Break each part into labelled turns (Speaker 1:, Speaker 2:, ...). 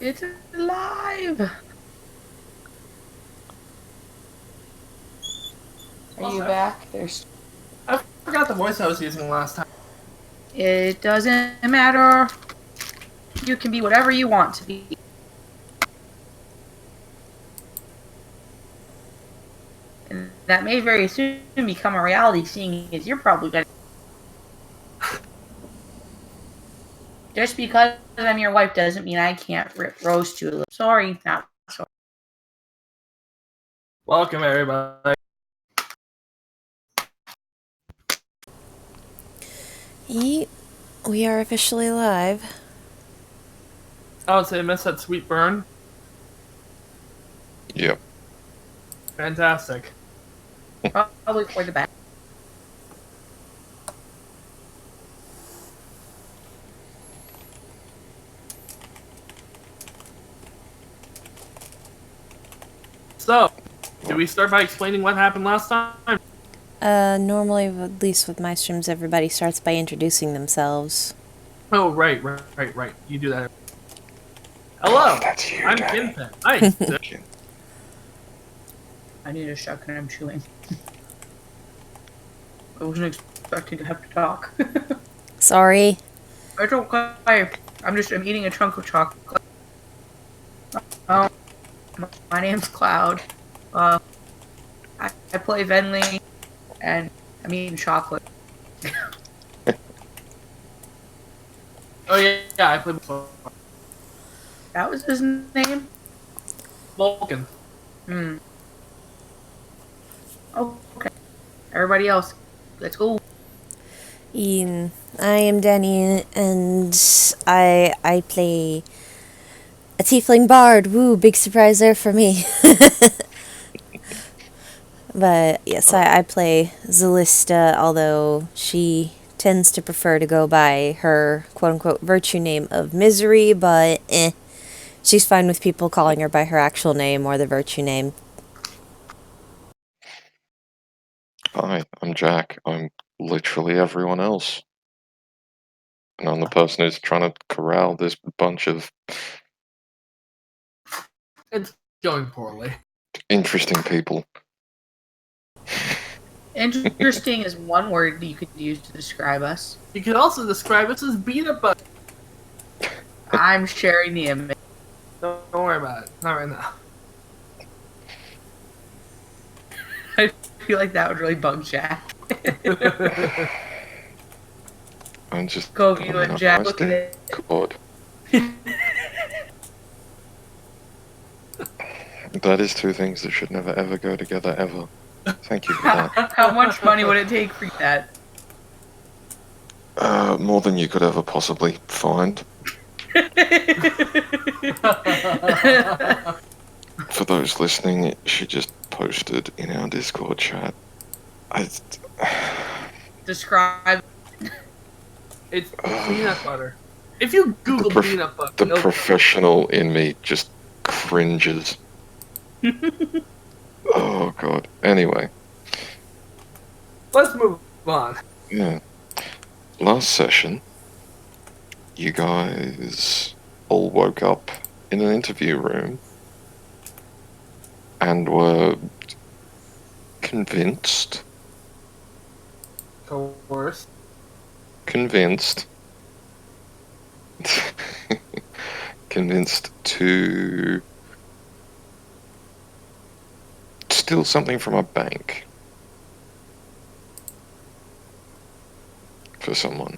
Speaker 1: It's alive! Are you back?
Speaker 2: I forgot the voice I was using last time.
Speaker 1: It doesn't matter. You can be whatever you want to be. And that may very soon become a reality, seeing as you're probably gonna. Just because I'm your wife doesn't mean I can't rip roast you. Sorry, not sorry.
Speaker 2: Welcome, everybody.
Speaker 3: We are officially live.
Speaker 2: I would say miss that sweet burn.
Speaker 4: Yep.
Speaker 2: Fantastic.
Speaker 1: Probably for the best.
Speaker 2: So, do we start by explaining what happened last time?
Speaker 3: Normally, at least with my streams, everybody starts by introducing themselves.
Speaker 2: Oh, right. You do that. Hello,
Speaker 4: That's you,
Speaker 2: I'm
Speaker 4: Danny.
Speaker 2: Kinpin. Hi.
Speaker 1: I need a shotgun. I'm chewing. I wasn't expecting to have to talk.
Speaker 3: Sorry.
Speaker 1: It's okay. I'm eating a chunk of chocolate. Um, my name's Cloud. I play Venly, and I'm eating chocolate.
Speaker 2: Oh, yeah, I played before.
Speaker 1: That was his name?
Speaker 2: Vulcan.
Speaker 1: Okay. Everybody else, let's go.
Speaker 3: Ian. I am Danny, and I play a tiefling bard. Woo, big surprise there for me. But yes, I play Zalista, although she tends to prefer to go by her quote-unquote virtue name of Misery, but she's fine with people calling her by her actual name or the virtue name.
Speaker 4: Hi, I'm Jack. I'm literally everyone else. And I'm the person who's trying to corral this bunch of
Speaker 2: It's going poorly.
Speaker 4: interesting people.
Speaker 1: Interesting is one word you could use to describe us.
Speaker 2: You could also describe us as peanut butter.
Speaker 1: I'm sharing the image.
Speaker 2: Don't worry about it. Not right now.
Speaker 1: I feel like that would really bug Jack.
Speaker 4: I'm just
Speaker 1: Go,
Speaker 4: I'm
Speaker 1: you
Speaker 4: in
Speaker 1: and
Speaker 4: a
Speaker 1: Jack,
Speaker 4: nice
Speaker 1: look at it.
Speaker 4: Discord. That is two things that should never ever go together ever. Thank you for that.
Speaker 1: How much money would it take for that?
Speaker 4: More than you could ever possibly find. For those listening, she just posted in our Discord chat.
Speaker 1: Describe.
Speaker 2: It's peanut butter. If you Google peanut butter,
Speaker 4: The professional in me just cringes. Oh god. Anyway,
Speaker 2: let's move on.
Speaker 4: yeah. Last session, you guys all woke up in an interview room and were convinced
Speaker 2: Coerced.
Speaker 4: convinced to steal something from a bank for someone.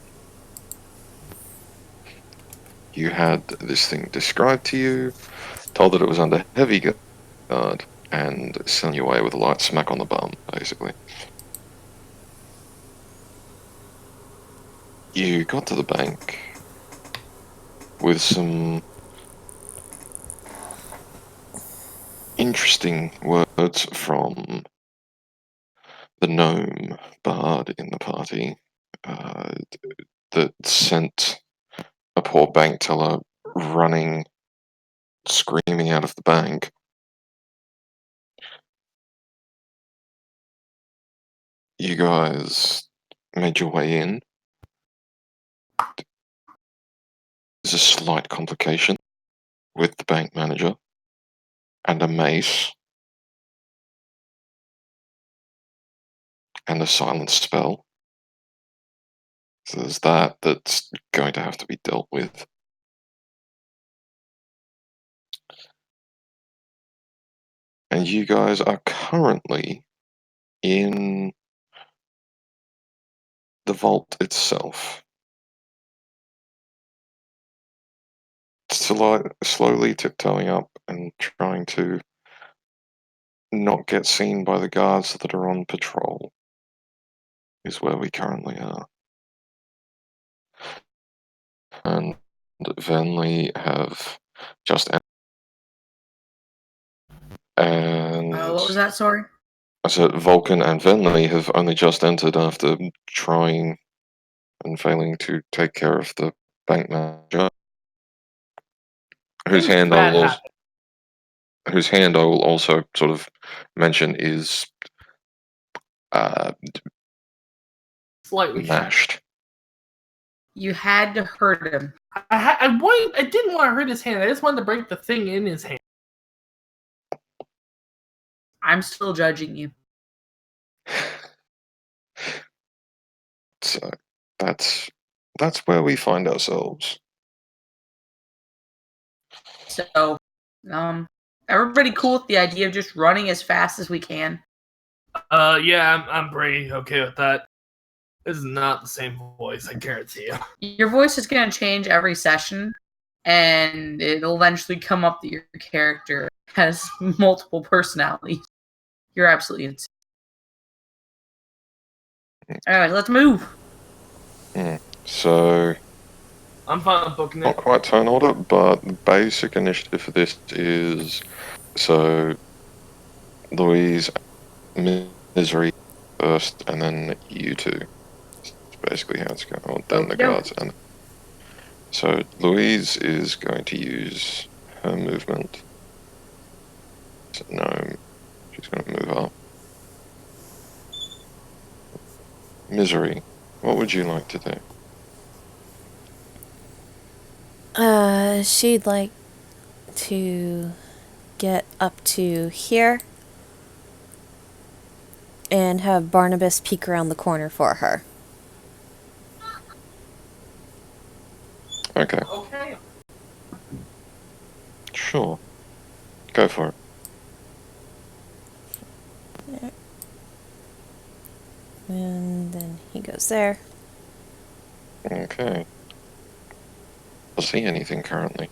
Speaker 4: You had this thing described to you, told that it was under heavy guard, and sent you away with a light smack on the bum, basically. You got to the bank with some interesting words from the gnome bard in the party that sent a poor bank teller running, screaming out of the bank. You guys made your way in. There's a slight complication with the bank manager, and a mace, and a silence spell. So there's that's going to have to be dealt with. And you guys are currently in the vault itself. Slowly tiptoeing up and trying to not get seen by the guards that are on patrol is where we currently are. And Venli have just and
Speaker 1: What was that? Sorry.
Speaker 4: I said Vulcan and Venli have only just entered after trying and failing to take care of the bank manager, whose
Speaker 2: Things
Speaker 4: hand
Speaker 2: bad happen.
Speaker 4: I will also sort of mention is
Speaker 2: Slightly shattered.
Speaker 4: mashed.
Speaker 1: You had to hurt him.
Speaker 2: I didn't want to hurt his hand. I just wanted to break the thing in his hand.
Speaker 1: I'm still judging you.
Speaker 4: So that's where we find ourselves.
Speaker 1: So, everybody cool with the idea of just running as fast as we can?
Speaker 2: Yeah, I'm pretty okay with that. This is not the same voice, I guarantee you.
Speaker 1: Your voice is going to change every session, and it'll eventually come up that your character has multiple personalities. You're absolutely insane. Alright, let's move.
Speaker 4: So
Speaker 2: I'm fine with booking
Speaker 4: not
Speaker 2: it.
Speaker 4: quite turn order, but the basic initiative for this is so Louise, Misery first, and then you two. That's basically how it's going. Then the
Speaker 1: Okey-doke.
Speaker 4: guards, and so Louise is going to use her movement. No, she's going to move up. Misery, what would you like to do?
Speaker 3: She'd like to get up to here and have Barnabas peek around the corner for her.
Speaker 4: Okay,
Speaker 2: Okay.
Speaker 4: sure. Go for it.
Speaker 3: And then he goes there.
Speaker 4: Okay. I'll see anything currently.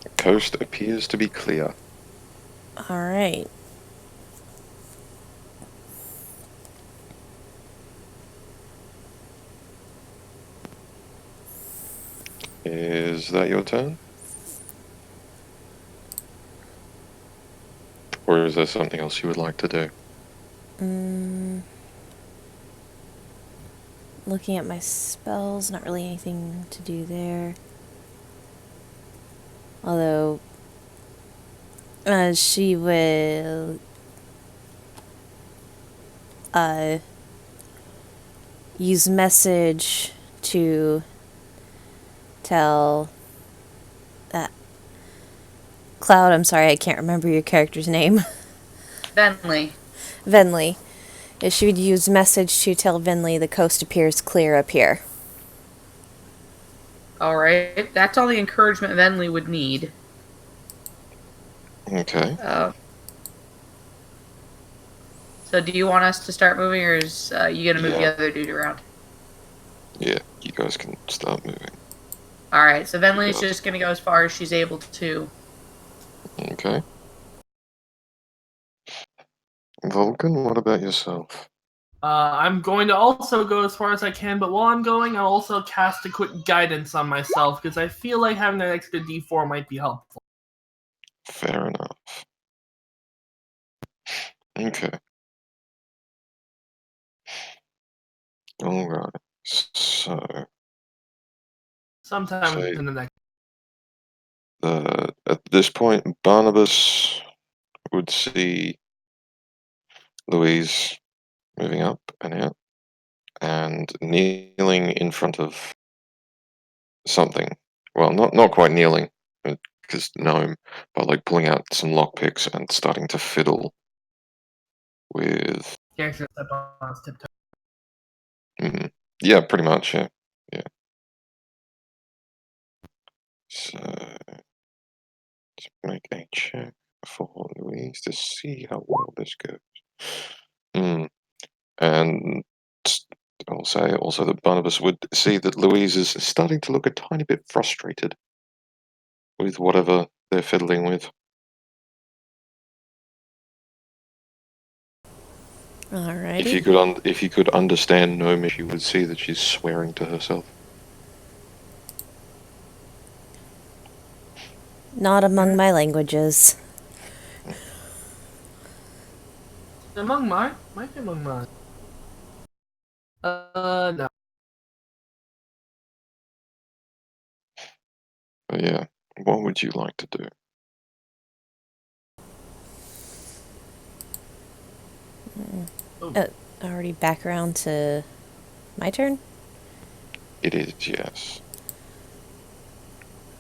Speaker 4: The coast appears to be clear.
Speaker 3: Alright.
Speaker 4: Is that your turn? Or is there something else you would like to do?
Speaker 3: Looking at my spells, not really anything to do there. Although, she will use message to tell Cloud, I'm sorry, I can't remember your character's name.
Speaker 1: Venli.
Speaker 3: Venli. She would use message to tell Venli the coast appears clear up here.
Speaker 1: Alright, that's all the encouragement Venli would need.
Speaker 4: Okay.
Speaker 1: So do you want us to start moving, or is you going to move
Speaker 4: Yeah.
Speaker 1: the other dude around?
Speaker 4: Yeah, you guys can start moving.
Speaker 1: Alright, so Venli's
Speaker 4: Yeah.
Speaker 1: just going to go as far as she's able to.
Speaker 4: Okay. Vulcan, what about yourself?
Speaker 2: I'm going to also go as far as I can, but while I'm going, I'll also cast a quick guidance on myself, because I feel like having that extra D4 might be helpful.
Speaker 4: Fair enough. Okay. Alright. So,
Speaker 2: Sometime
Speaker 4: So-
Speaker 2: within the next.
Speaker 4: at this point, Barnabas would see Louise moving up and out, and kneeling in front of something. Well, not quite kneeling, because gnome, but like pulling out some lockpicks and starting to fiddle with.
Speaker 2: Character step on his tiptoe.
Speaker 4: Yeah, pretty much. Yeah, yeah. So let's make a check for Louise to see how well this goes. And I'll say also that Barnabas would see that Louise is starting to look a tiny bit frustrated with whatever they're fiddling with.
Speaker 3: Alrighty.
Speaker 4: If you could understand Gnomish, you would see that she's swearing to herself.
Speaker 3: Not among my languages.
Speaker 2: Among mine? Might be among mine. No.
Speaker 4: But yeah, what would you like to do?
Speaker 3: Already back around to my turn?
Speaker 4: It is, yes.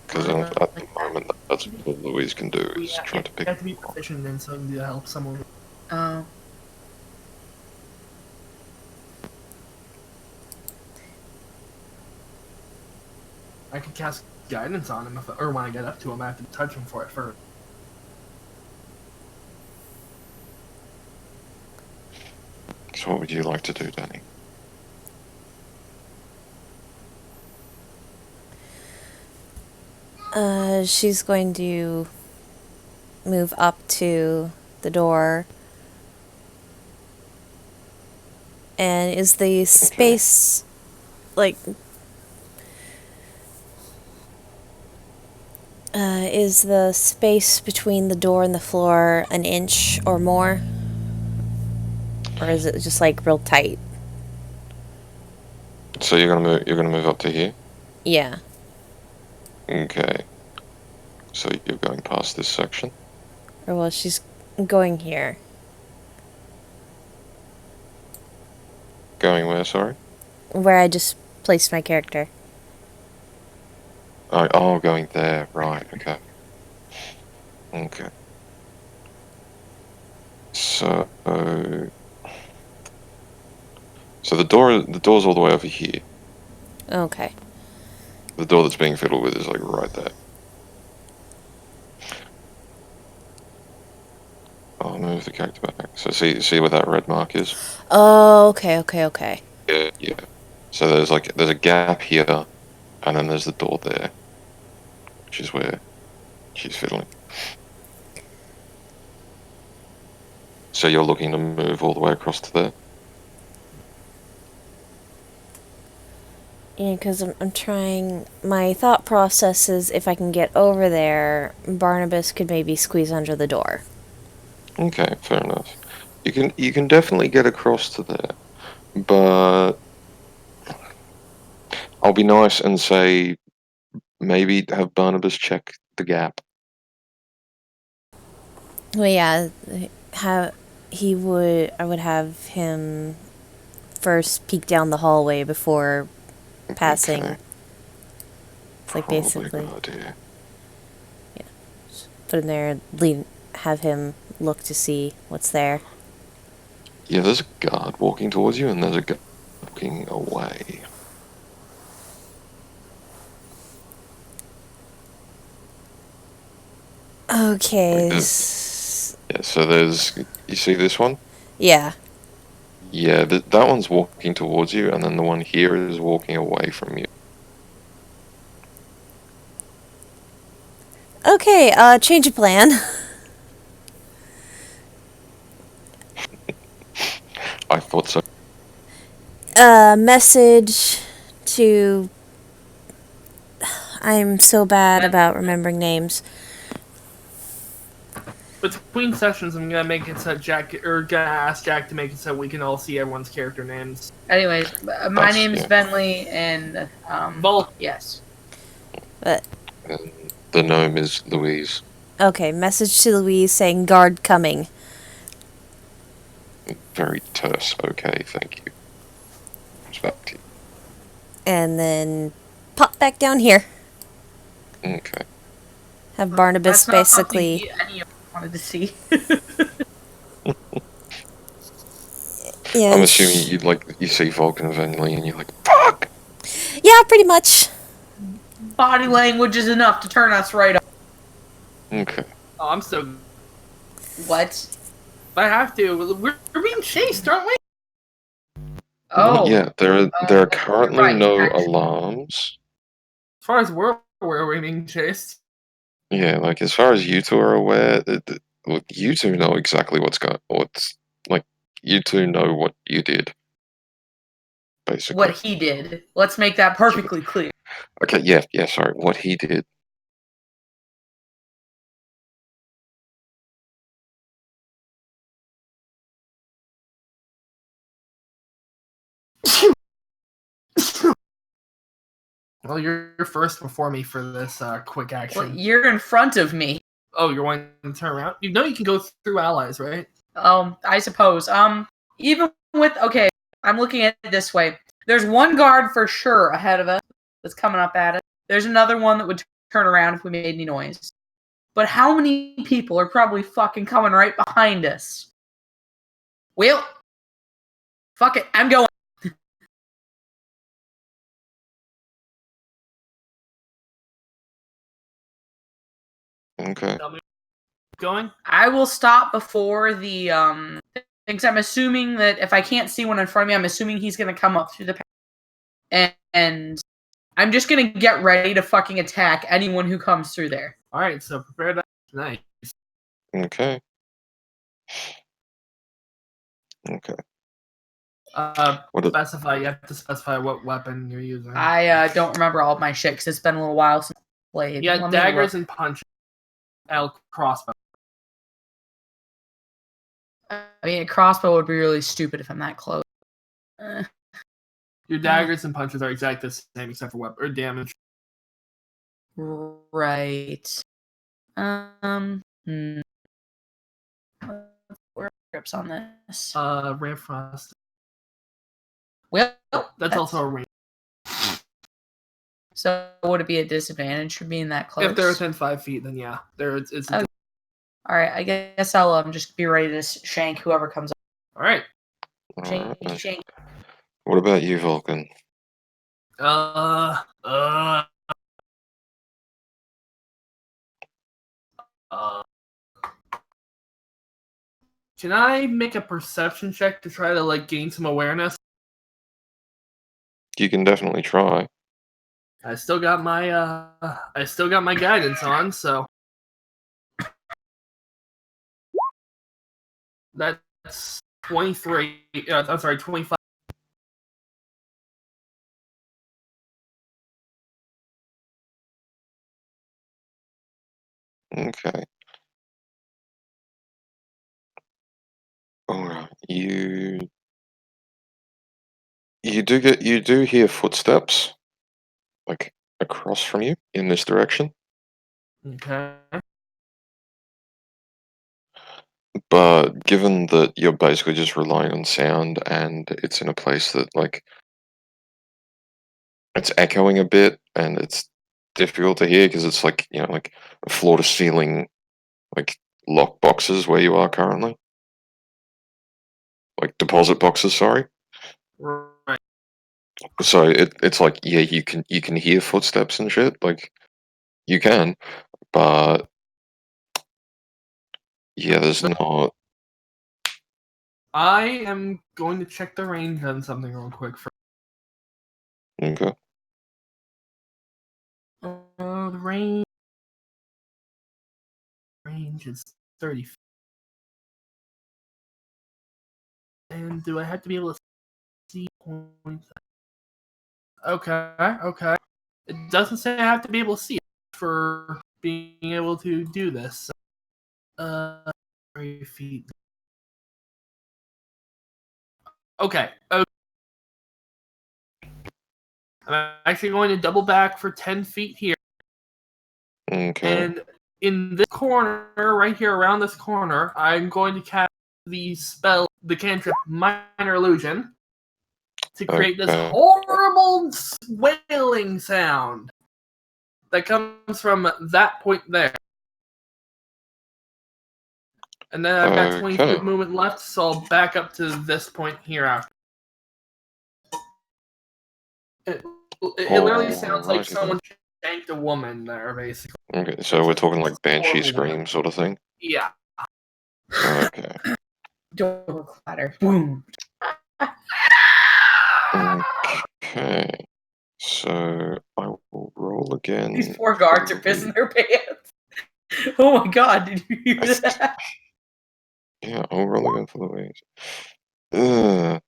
Speaker 4: Because at the moment, that's all Louise can do is
Speaker 2: Yeah,
Speaker 4: try to
Speaker 2: you
Speaker 4: pick.
Speaker 2: have to be proficient in something to help someone.
Speaker 1: Um,
Speaker 2: I could cast guidance on him, or when I get up to him, I have to touch him for it first.
Speaker 4: So what would you like to do, Danny?
Speaker 3: She's going to move up to the door. And is the space like is the space between the door and the floor an inch or more? Or is it just like real tight?
Speaker 4: So you're gonna move up to here?
Speaker 3: Yeah.
Speaker 4: Okay. So you're going past this section?
Speaker 3: Or well, she's going here.
Speaker 4: Going where, sorry?
Speaker 3: Where I just placed my character.
Speaker 4: Oh, going there, right, okay. Okay. So the door's all the way over here.
Speaker 3: Okay.
Speaker 4: The door that's being fiddled with is like right there. I'll move the character back. So see where that red mark is?
Speaker 3: Oh, okay.
Speaker 4: Yeah. So there's a gap here, and then there's the door there, which is where she's fiddling. So you're looking to move all the way across to there?
Speaker 3: Yeah, because I'm trying. My thought process is if I can get over there, Barnabas could maybe squeeze under the door.
Speaker 4: Okay, fair enough. You can definitely get across to there, but I'll be nice and say maybe have Barnabas check the gap.
Speaker 3: Well, yeah, how he would. I would have him first peek down the hallway before passing.
Speaker 4: Okay.
Speaker 3: It's like
Speaker 4: Probably a
Speaker 3: basically
Speaker 4: good idea.
Speaker 3: put him there, lean, have him look to see what's there.
Speaker 4: Yeah, there's a guard walking towards you, and there's a guard walking away.
Speaker 3: Okay.
Speaker 4: Yeah, so there's... You see this one?
Speaker 3: Yeah.
Speaker 4: Yeah, that one's walking towards you, and then the one here is walking away from you.
Speaker 3: Okay, change of plan.
Speaker 4: I thought so.
Speaker 3: Message to... I'm so bad about remembering names.
Speaker 2: Between sessions, I'm gonna make it so gonna ask Jack to make it so we can all see everyone's character names.
Speaker 1: anyways, my name's Bentley, and
Speaker 2: Both.
Speaker 1: yes.
Speaker 3: But
Speaker 4: And the gnome is Louise.
Speaker 3: okay, message to Louise saying guard coming.
Speaker 4: Very terse. Okay, thank you. It's back to you.
Speaker 3: And then pop back down here.
Speaker 4: Okay.
Speaker 3: Have Barnabas
Speaker 1: That's not something
Speaker 3: basically.
Speaker 1: any of us wanted to see.
Speaker 3: Yeah,
Speaker 4: I'm
Speaker 3: and
Speaker 4: assuming you see Vulcan and Venley and you're like, fuck!
Speaker 3: yeah, pretty much.
Speaker 1: Body language is enough to turn us right off.
Speaker 4: Okay.
Speaker 2: Oh, I'm so.
Speaker 1: What?
Speaker 2: I have to. We're being chased, aren't we?
Speaker 1: Oh.
Speaker 4: Yeah, there are
Speaker 1: you're
Speaker 4: currently
Speaker 1: right,
Speaker 4: no
Speaker 1: actually.
Speaker 4: alarms.
Speaker 2: As far as we're aware, we're being chased.
Speaker 4: Yeah, like as far as you two are aware, look, you two know exactly you two know what you did, basically.
Speaker 1: What he did. Let's make that perfectly clear.
Speaker 4: Okay, yeah, sorry, what he did.
Speaker 2: Well, you're first before me for this quick action.
Speaker 1: Well, you're in front of me.
Speaker 2: Oh, you're wanting to turn around? You know you can go through allies, right?
Speaker 1: I suppose. Even with okay, I'm looking at it this way. There's one guard for sure ahead of us that's coming up at us. There's another one that would turn around if we made any noise. But how many people are probably fucking coming right behind us? Well, fuck it, I'm going.
Speaker 4: Okay.
Speaker 2: Going?
Speaker 1: I will stop before the things. I'm assuming that if I can't see one in front of me, I'm assuming he's gonna come up through the path. And I'm just gonna get ready to fucking attack anyone who comes through there.
Speaker 2: Alright, so prepare that. Nice.
Speaker 4: Okay. Okay. What is-
Speaker 2: Specify. You have to specify what weapon you're using.
Speaker 1: I don't remember all of my shit because it's been a little while since I played.
Speaker 2: Yeah,
Speaker 1: Let me
Speaker 2: daggers
Speaker 1: look.
Speaker 2: and punches. L crossbow.
Speaker 1: I mean, a crossbow would be really stupid if I'm that close.
Speaker 2: Your daggers and punches are exactly the same except for weapon or damage.
Speaker 1: Right. Where are grips on this?
Speaker 2: Ramp frost.
Speaker 1: Well,
Speaker 2: That's also a range.
Speaker 1: So would it be a disadvantage for being that close?
Speaker 2: If they're within 5 feet, then yeah, it's.
Speaker 1: Okay. All right, I guess I'll just be ready to shank whoever comes up.
Speaker 2: All right.
Speaker 1: Shank,
Speaker 4: Alright.
Speaker 1: shank.
Speaker 4: What about you, Vulcan?
Speaker 2: Uh. Can I make a perception check to try to gain some awareness?
Speaker 4: You can definitely try.
Speaker 2: I still got my guidance on, so that's 23. I'm sorry, 25.
Speaker 4: Okay. Alright. You do hear footsteps, like across from you in this direction.
Speaker 2: Okay.
Speaker 4: But given that you're basically just relying on sound and it's in a place that it's echoing a bit and it's difficult to hear because it's like floor to ceiling lock boxes where you are currently. Like deposit boxes, sorry.
Speaker 2: Right.
Speaker 4: So it's like, yeah, you can hear footsteps and shit, like you can, but yeah, there's not.
Speaker 2: I am going to check the range on something real quick.
Speaker 4: Okay.
Speaker 2: The range is 30 feet. And do I have to be able to see points? Okay. It doesn't say I have to be able to see it for being able to do this. 30 feet. Okay. I'm actually going to double back for 10 feet here.
Speaker 4: Okay.
Speaker 2: And in this corner, right here around this corner, I'm going to cast the spell, the cantrip Minor Illusion. to create this
Speaker 4: Okay.
Speaker 2: horrible wailing sound that comes from that point there. And then I've got 20 feet
Speaker 4: Okay.
Speaker 2: of movement left, so I'll back up to this point here after. It literally sounds like
Speaker 4: Alrighty
Speaker 2: someone shanked a woman there, basically.
Speaker 4: Okay, so we're talking like banshee
Speaker 2: Horrible.
Speaker 4: scream sort of thing.
Speaker 2: Yeah.
Speaker 4: Okay.
Speaker 1: Door clatter. Boom.
Speaker 4: Okay. So I will roll again.
Speaker 1: These poor guards are pissing their pants. Oh my god, did you hear that?
Speaker 4: Yeah, I'll roll again for the waves. Ugh.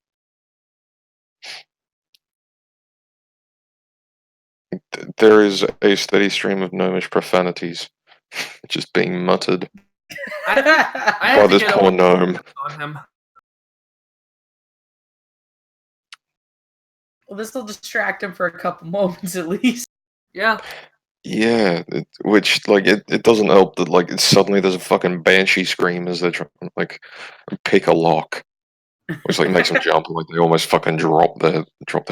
Speaker 4: There is a steady stream of gnomish profanities just being muttered
Speaker 2: I
Speaker 4: by
Speaker 2: have to
Speaker 4: this
Speaker 2: get
Speaker 4: poor
Speaker 2: over
Speaker 4: gnome.
Speaker 2: on him.
Speaker 1: Well, this will distract him for a couple moments at least.
Speaker 2: Yeah.
Speaker 4: Yeah, which like it doesn't help that like suddenly there's a fucking banshee scream as they're trying to like pick a lock, which like makes them jump like they almost fucking drop their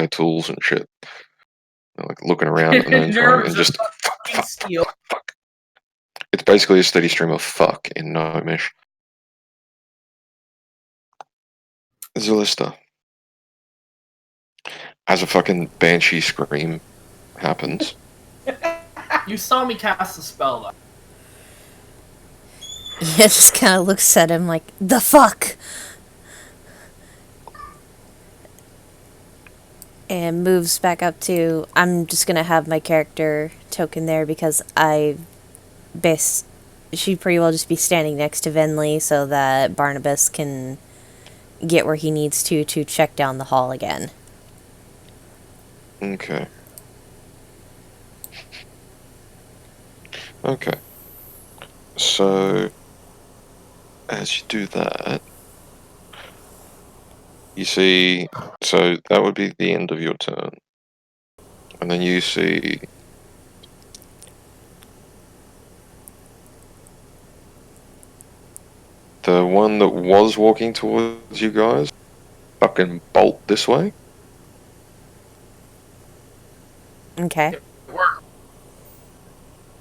Speaker 4: tools and shit. They're, like looking around and then trying
Speaker 1: Nerves
Speaker 4: and
Speaker 1: of
Speaker 4: just
Speaker 1: fucking steel.
Speaker 4: fuck. It's basically a steady stream of fuck in gnomish. Zalista. As a fucking banshee scream happens.
Speaker 2: You saw me cast a spell, though.
Speaker 3: Yeah, just kind of looks at him like, the fuck? And moves back up to, I'm just gonna have my character token there because she'd pretty well just be standing next to Venley so that Barnabas can get where he needs to check down the hall again.
Speaker 4: Okay. Okay. So as you do that, you see, so that would be the end of your turn. And then you see the one that was walking towards you guys fucking bolt this way.
Speaker 3: Okay.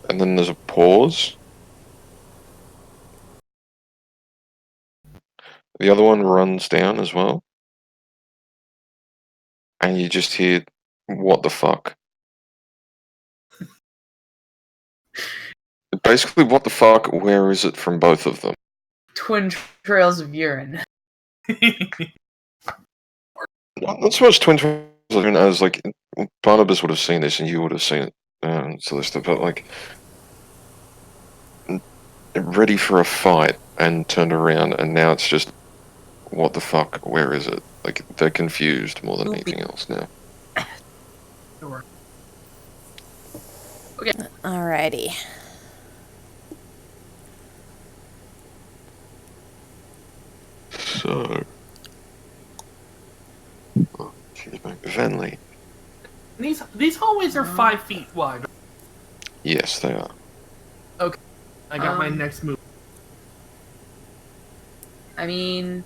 Speaker 4: And then there's a pause. The other one runs down as well. And you just hear, what the fuck? Basically, what the fuck, where is it from both of them?
Speaker 1: Twin trails of urine.
Speaker 4: Not so much Twin Towers as like Barnabas would have seen this and you would have seen it, Celesta, but like ready for a fight and turned around and now it's just what the fuck, where is it? Like they're confused more than anything else now.
Speaker 3: Alrighty.
Speaker 4: So, oh, excuse me, Venley.
Speaker 2: These hallways are 5 feet wide.
Speaker 4: Yes, they are.
Speaker 2: I got my next move.
Speaker 1: I mean,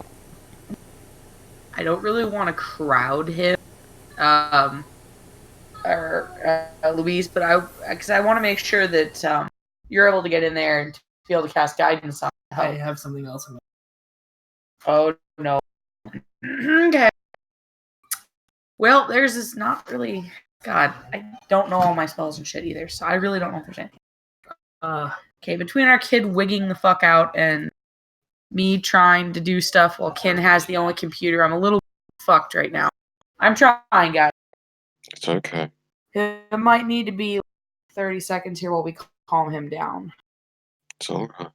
Speaker 1: I don't really want to crowd him, or Louise, but because I want to make sure that you're able to get in there and be able to cast guidance on
Speaker 2: I
Speaker 1: help.
Speaker 2: have something else.
Speaker 1: Oh no. Okay. Well, theirs is not really. God, I don't know all my spells and shit either, so I really don't know if there's anything. Okay, between our kid wigging the fuck out and me trying to do stuff while Ken has the only computer, I'm a little fucked right now. I'm trying, guys.
Speaker 4: It's okay.
Speaker 1: It might need to be 30 seconds here while we calm him down.
Speaker 4: It's okay.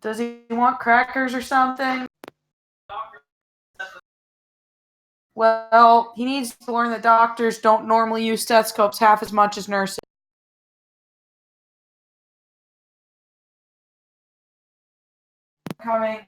Speaker 1: Does he want crackers or something? Well, he needs to learn that doctors don't normally use stethoscopes half as much as nurses. Coming.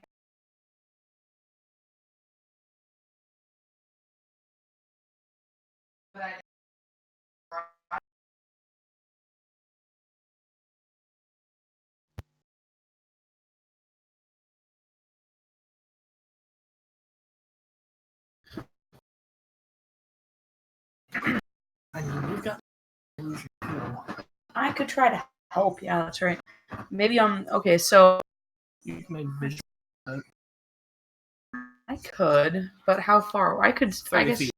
Speaker 2: illusion. Cool.
Speaker 1: I could try to help. Yeah, that's right. Maybe I'm okay. So
Speaker 2: You can make vision
Speaker 1: I could, but how far? I could. I
Speaker 2: 30
Speaker 1: guess
Speaker 2: feet.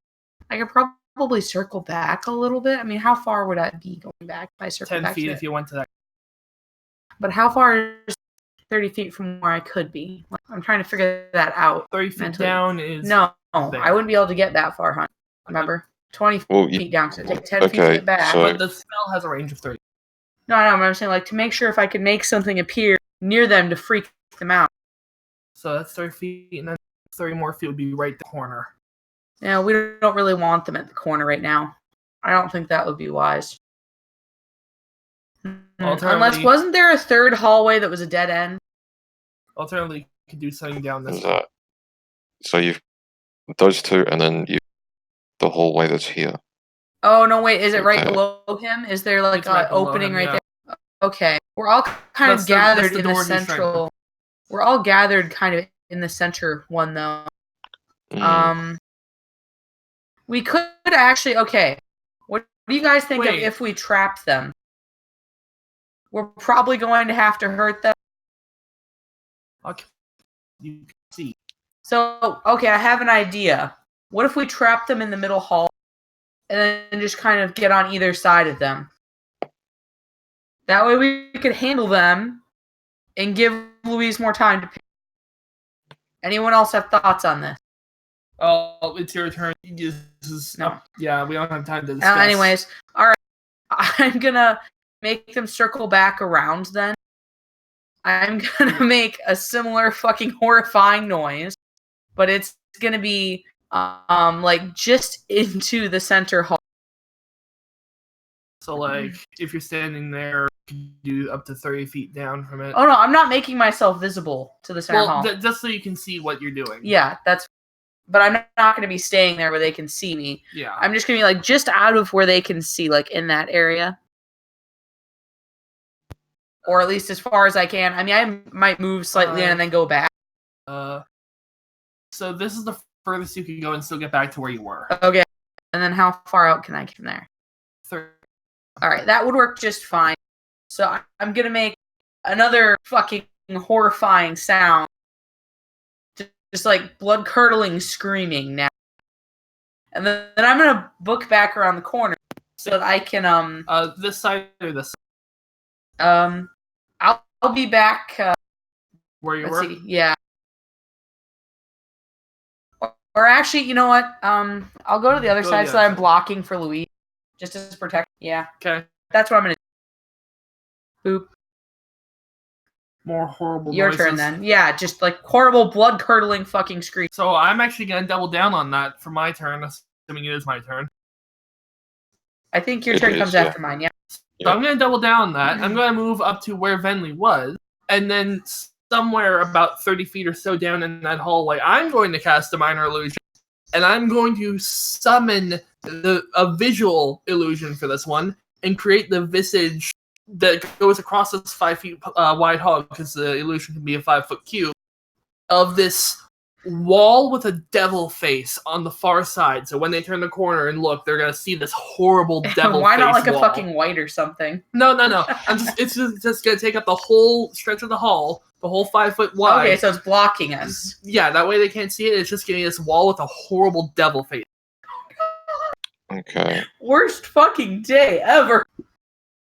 Speaker 1: I could probably circle back a little bit. I mean, how far would I be going back if I circle
Speaker 2: 10
Speaker 1: back?
Speaker 2: feet if you went to that.
Speaker 1: But how far is 30 feet from where I could be? Like, I'm trying to figure that out.
Speaker 2: 30 feet
Speaker 1: mentally.
Speaker 2: down is.
Speaker 1: No,
Speaker 2: there.
Speaker 1: I wouldn't be able to get that far, huh? Remember? 20
Speaker 4: Well,
Speaker 1: feet down, so it takes 10 feet to
Speaker 4: okay,
Speaker 1: get back.
Speaker 4: so-
Speaker 2: But the spell has a range of 30.
Speaker 1: No, but I'm saying, like, to make sure if I could make something appear near them to freak them out.
Speaker 2: So that's 30 feet, and then 30 more feet would be right the corner.
Speaker 1: Yeah, we don't really want them at the corner right now. I don't think that would be wise.
Speaker 2: Alternatively-
Speaker 1: Unless, wasn't there a third hallway that was a dead end?
Speaker 2: Alternatively, you could do something down this
Speaker 4: Is that so? You've those two, and then the hallway that's here.
Speaker 1: Oh, no, wait, is it right
Speaker 4: Okay.
Speaker 1: below him? Is there, like,
Speaker 2: It's right
Speaker 1: an
Speaker 2: below
Speaker 1: opening
Speaker 2: him,
Speaker 1: right
Speaker 2: yeah.
Speaker 1: there? Okay. We're all kind
Speaker 2: That's
Speaker 1: of
Speaker 2: the- that's
Speaker 1: gathered
Speaker 2: the
Speaker 1: in the
Speaker 2: door he's trying to-
Speaker 1: central... We're all gathered kind of in the center one, though.
Speaker 4: Mm,
Speaker 1: We could actually... Okay. What do you guys think of
Speaker 2: Wait.
Speaker 1: if we trap them? We're probably going to have to hurt them.
Speaker 2: Okay. You can see.
Speaker 1: So, okay, I have an idea. What if we trap them in the middle hall and then just kind of get on either side of them? That way we could handle them and give Louise more time to pick. Anyone else have thoughts on this?
Speaker 2: Oh, it's your turn. This is,
Speaker 1: No.
Speaker 2: Yeah, we don't have time to discuss.
Speaker 1: Anyways, alright. I'm gonna make them circle back around then. I'm gonna make a similar fucking horrifying noise, but it's gonna be like just into the center hall.
Speaker 2: So, like, if you're standing there, you can do up to 30 feet down from it.
Speaker 1: Oh no, I'm not making myself visible to the center hall.
Speaker 2: Just so you can see what you're doing.
Speaker 1: Yeah, that's. But I'm not going to be staying there where they can see me.
Speaker 2: Yeah.
Speaker 1: I'm just going to be like just out of where they can see, like in that area, or at least as far as I can. I mean, I might move slightly in and then go back.
Speaker 2: So this is the furthest you can go and still get back to where you were.
Speaker 1: Okay, and then how far out can I get from there?
Speaker 2: 30.
Speaker 1: All right, that would work just fine. So I'm going to make another fucking horrifying sound. Just like blood curdling screaming now. And then I'm gonna book back around the corner so that I can
Speaker 2: This side or this side?
Speaker 1: I'll be back
Speaker 2: Where you
Speaker 1: let's
Speaker 2: were?
Speaker 1: see, yeah. Or actually, you know what? I'll go to the other
Speaker 2: Go to
Speaker 1: side
Speaker 2: the
Speaker 1: so that
Speaker 2: other
Speaker 1: I'm
Speaker 2: side.
Speaker 1: blocking for Louise. Just as protect. Yeah.
Speaker 2: Okay.
Speaker 1: That's what I'm gonna do. Boop.
Speaker 2: More horrible
Speaker 1: Your
Speaker 2: noises.
Speaker 1: turn then. Yeah, just like horrible blood curdling fucking scream.
Speaker 2: So I'm actually gonna double down on that for my turn, assuming it is my turn.
Speaker 1: I think your
Speaker 4: It
Speaker 1: turn
Speaker 4: is,
Speaker 1: comes
Speaker 4: yeah.
Speaker 1: after mine, yeah.
Speaker 2: So I'm gonna double down on that. I'm gonna move up to where Venley was, and then somewhere about 30 feet or so down in that hallway, I'm going to cast a minor illusion, and I'm going to summon a visual illusion for this one, and create the visage that goes across this 5 feet wide hall, because the illusion can be a 5-foot cube, of this wall with a devil face on the far side. So when they turn the corner and look, they're gonna see this horrible devil
Speaker 1: Why
Speaker 2: face
Speaker 1: not like
Speaker 2: wall.
Speaker 1: a fucking white or something?
Speaker 2: No. It's just gonna take up the whole stretch of the hall, the whole 5 foot wide.
Speaker 1: Okay, so it's blocking us.
Speaker 2: Yeah, that way they can't see it. It's just getting this wall with a horrible devil face.
Speaker 4: okay.
Speaker 1: Worst fucking day ever.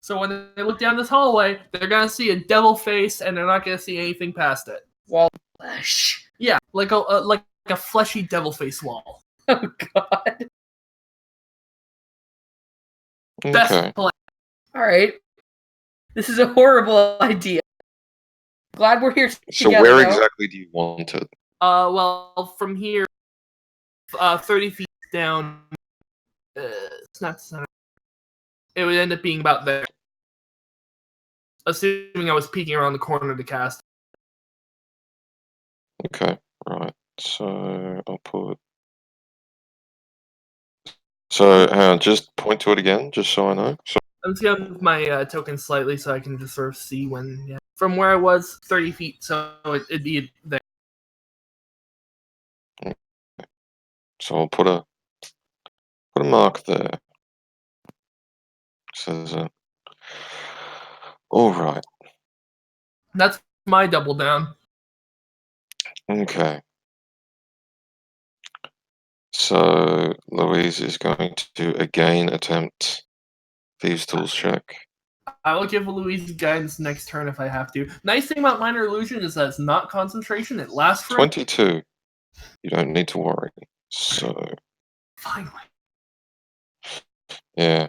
Speaker 2: So when they look down this hallway, they're gonna see a devil face, and they're not gonna see anything past it.
Speaker 1: Wall flesh.
Speaker 2: Yeah, like a fleshy devil face wall.
Speaker 1: Oh god.
Speaker 2: Best
Speaker 4: Okay.
Speaker 2: plan.
Speaker 1: Alright. This is a horrible idea. Glad we're here
Speaker 4: So
Speaker 1: together.
Speaker 4: where
Speaker 1: though.
Speaker 4: exactly do you want it?
Speaker 2: Well, from here, 30 feet down, it's not the center. It would end up being about there. Assuming I was peeking around the corner to cast.
Speaker 4: Okay, right. So I'll put. So hang on, just point to it again, just so I know. So
Speaker 2: I'm just gonna move my token slightly so I can just sort of see when. Yeah. From where I was, 30 feet, so it'd be there.
Speaker 4: I'll put a mark there. says it. All right.
Speaker 2: That's my double down.
Speaker 4: Okay. So Louise is going to again attempt Thieves' Tools check.
Speaker 2: I will give Louise guidance next turn if I have to. Nice thing about Minor Illusion is that it's not concentration. It lasts for
Speaker 4: 22. You don't need to worry. So,
Speaker 2: finally.
Speaker 4: yeah.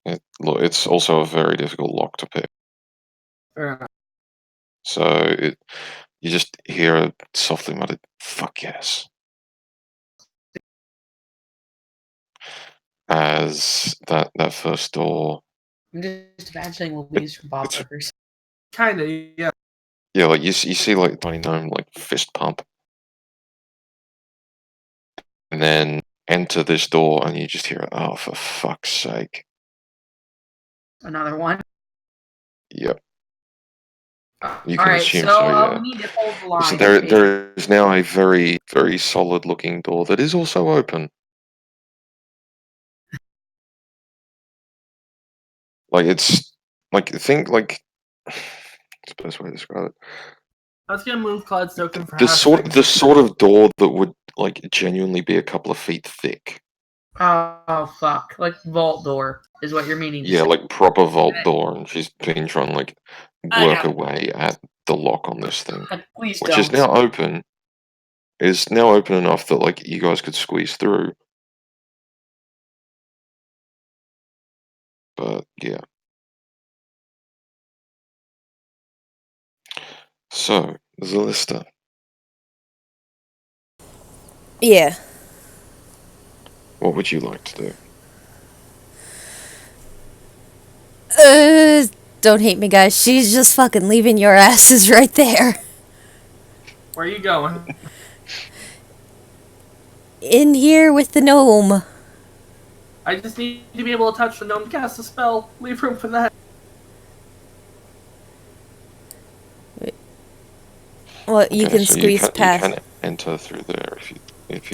Speaker 4: It's also a very difficult lock to pick.
Speaker 2: Fair enough.
Speaker 4: So, you just hear a softly muttered, "Fuck yes." As that first door.
Speaker 1: I'm just imagining Louise from Bob
Speaker 4: It's
Speaker 1: Burgers.
Speaker 2: Kinda, yeah.
Speaker 4: Yeah, like you see like tiny gnome like fist pump, and then enter this door, and you just hear, "Oh, for fuck's sake!"
Speaker 1: Another one.
Speaker 4: Yep, you
Speaker 1: All
Speaker 4: can
Speaker 1: right,
Speaker 4: assume
Speaker 1: so
Speaker 4: so. Yeah.
Speaker 1: we need to hold the
Speaker 4: So
Speaker 1: line.
Speaker 4: there is now a very very solid looking door that is also open. Like it's like think like what's the best way to describe it?
Speaker 2: I was gonna move Cloud's token for
Speaker 4: The
Speaker 2: half
Speaker 4: sort
Speaker 2: second.
Speaker 4: the sort of door that would like genuinely be a couple of feet thick.
Speaker 1: Oh fuck! Like vault door is what you're meaning. To
Speaker 4: Yeah,
Speaker 1: say.
Speaker 4: like proper vault door, and she's been trying to like
Speaker 2: I
Speaker 4: work
Speaker 2: got it.
Speaker 4: away at the lock on this thing,
Speaker 1: God, please
Speaker 4: which
Speaker 1: don't.
Speaker 4: is now open. Is now open enough that like you guys could squeeze through. But yeah. So, Zalista,
Speaker 3: Yeah.
Speaker 4: what would you like to do?
Speaker 3: Don't hate me, guys. She's just fucking leaving your asses right there.
Speaker 2: Where are you going?
Speaker 3: In here with the gnome.
Speaker 2: I just need to be able to touch the gnome to cast a spell. Leave room for that.
Speaker 3: Well, you
Speaker 4: Okay,
Speaker 3: can
Speaker 4: so
Speaker 3: squeeze
Speaker 4: you
Speaker 3: past.
Speaker 4: can enter through there if you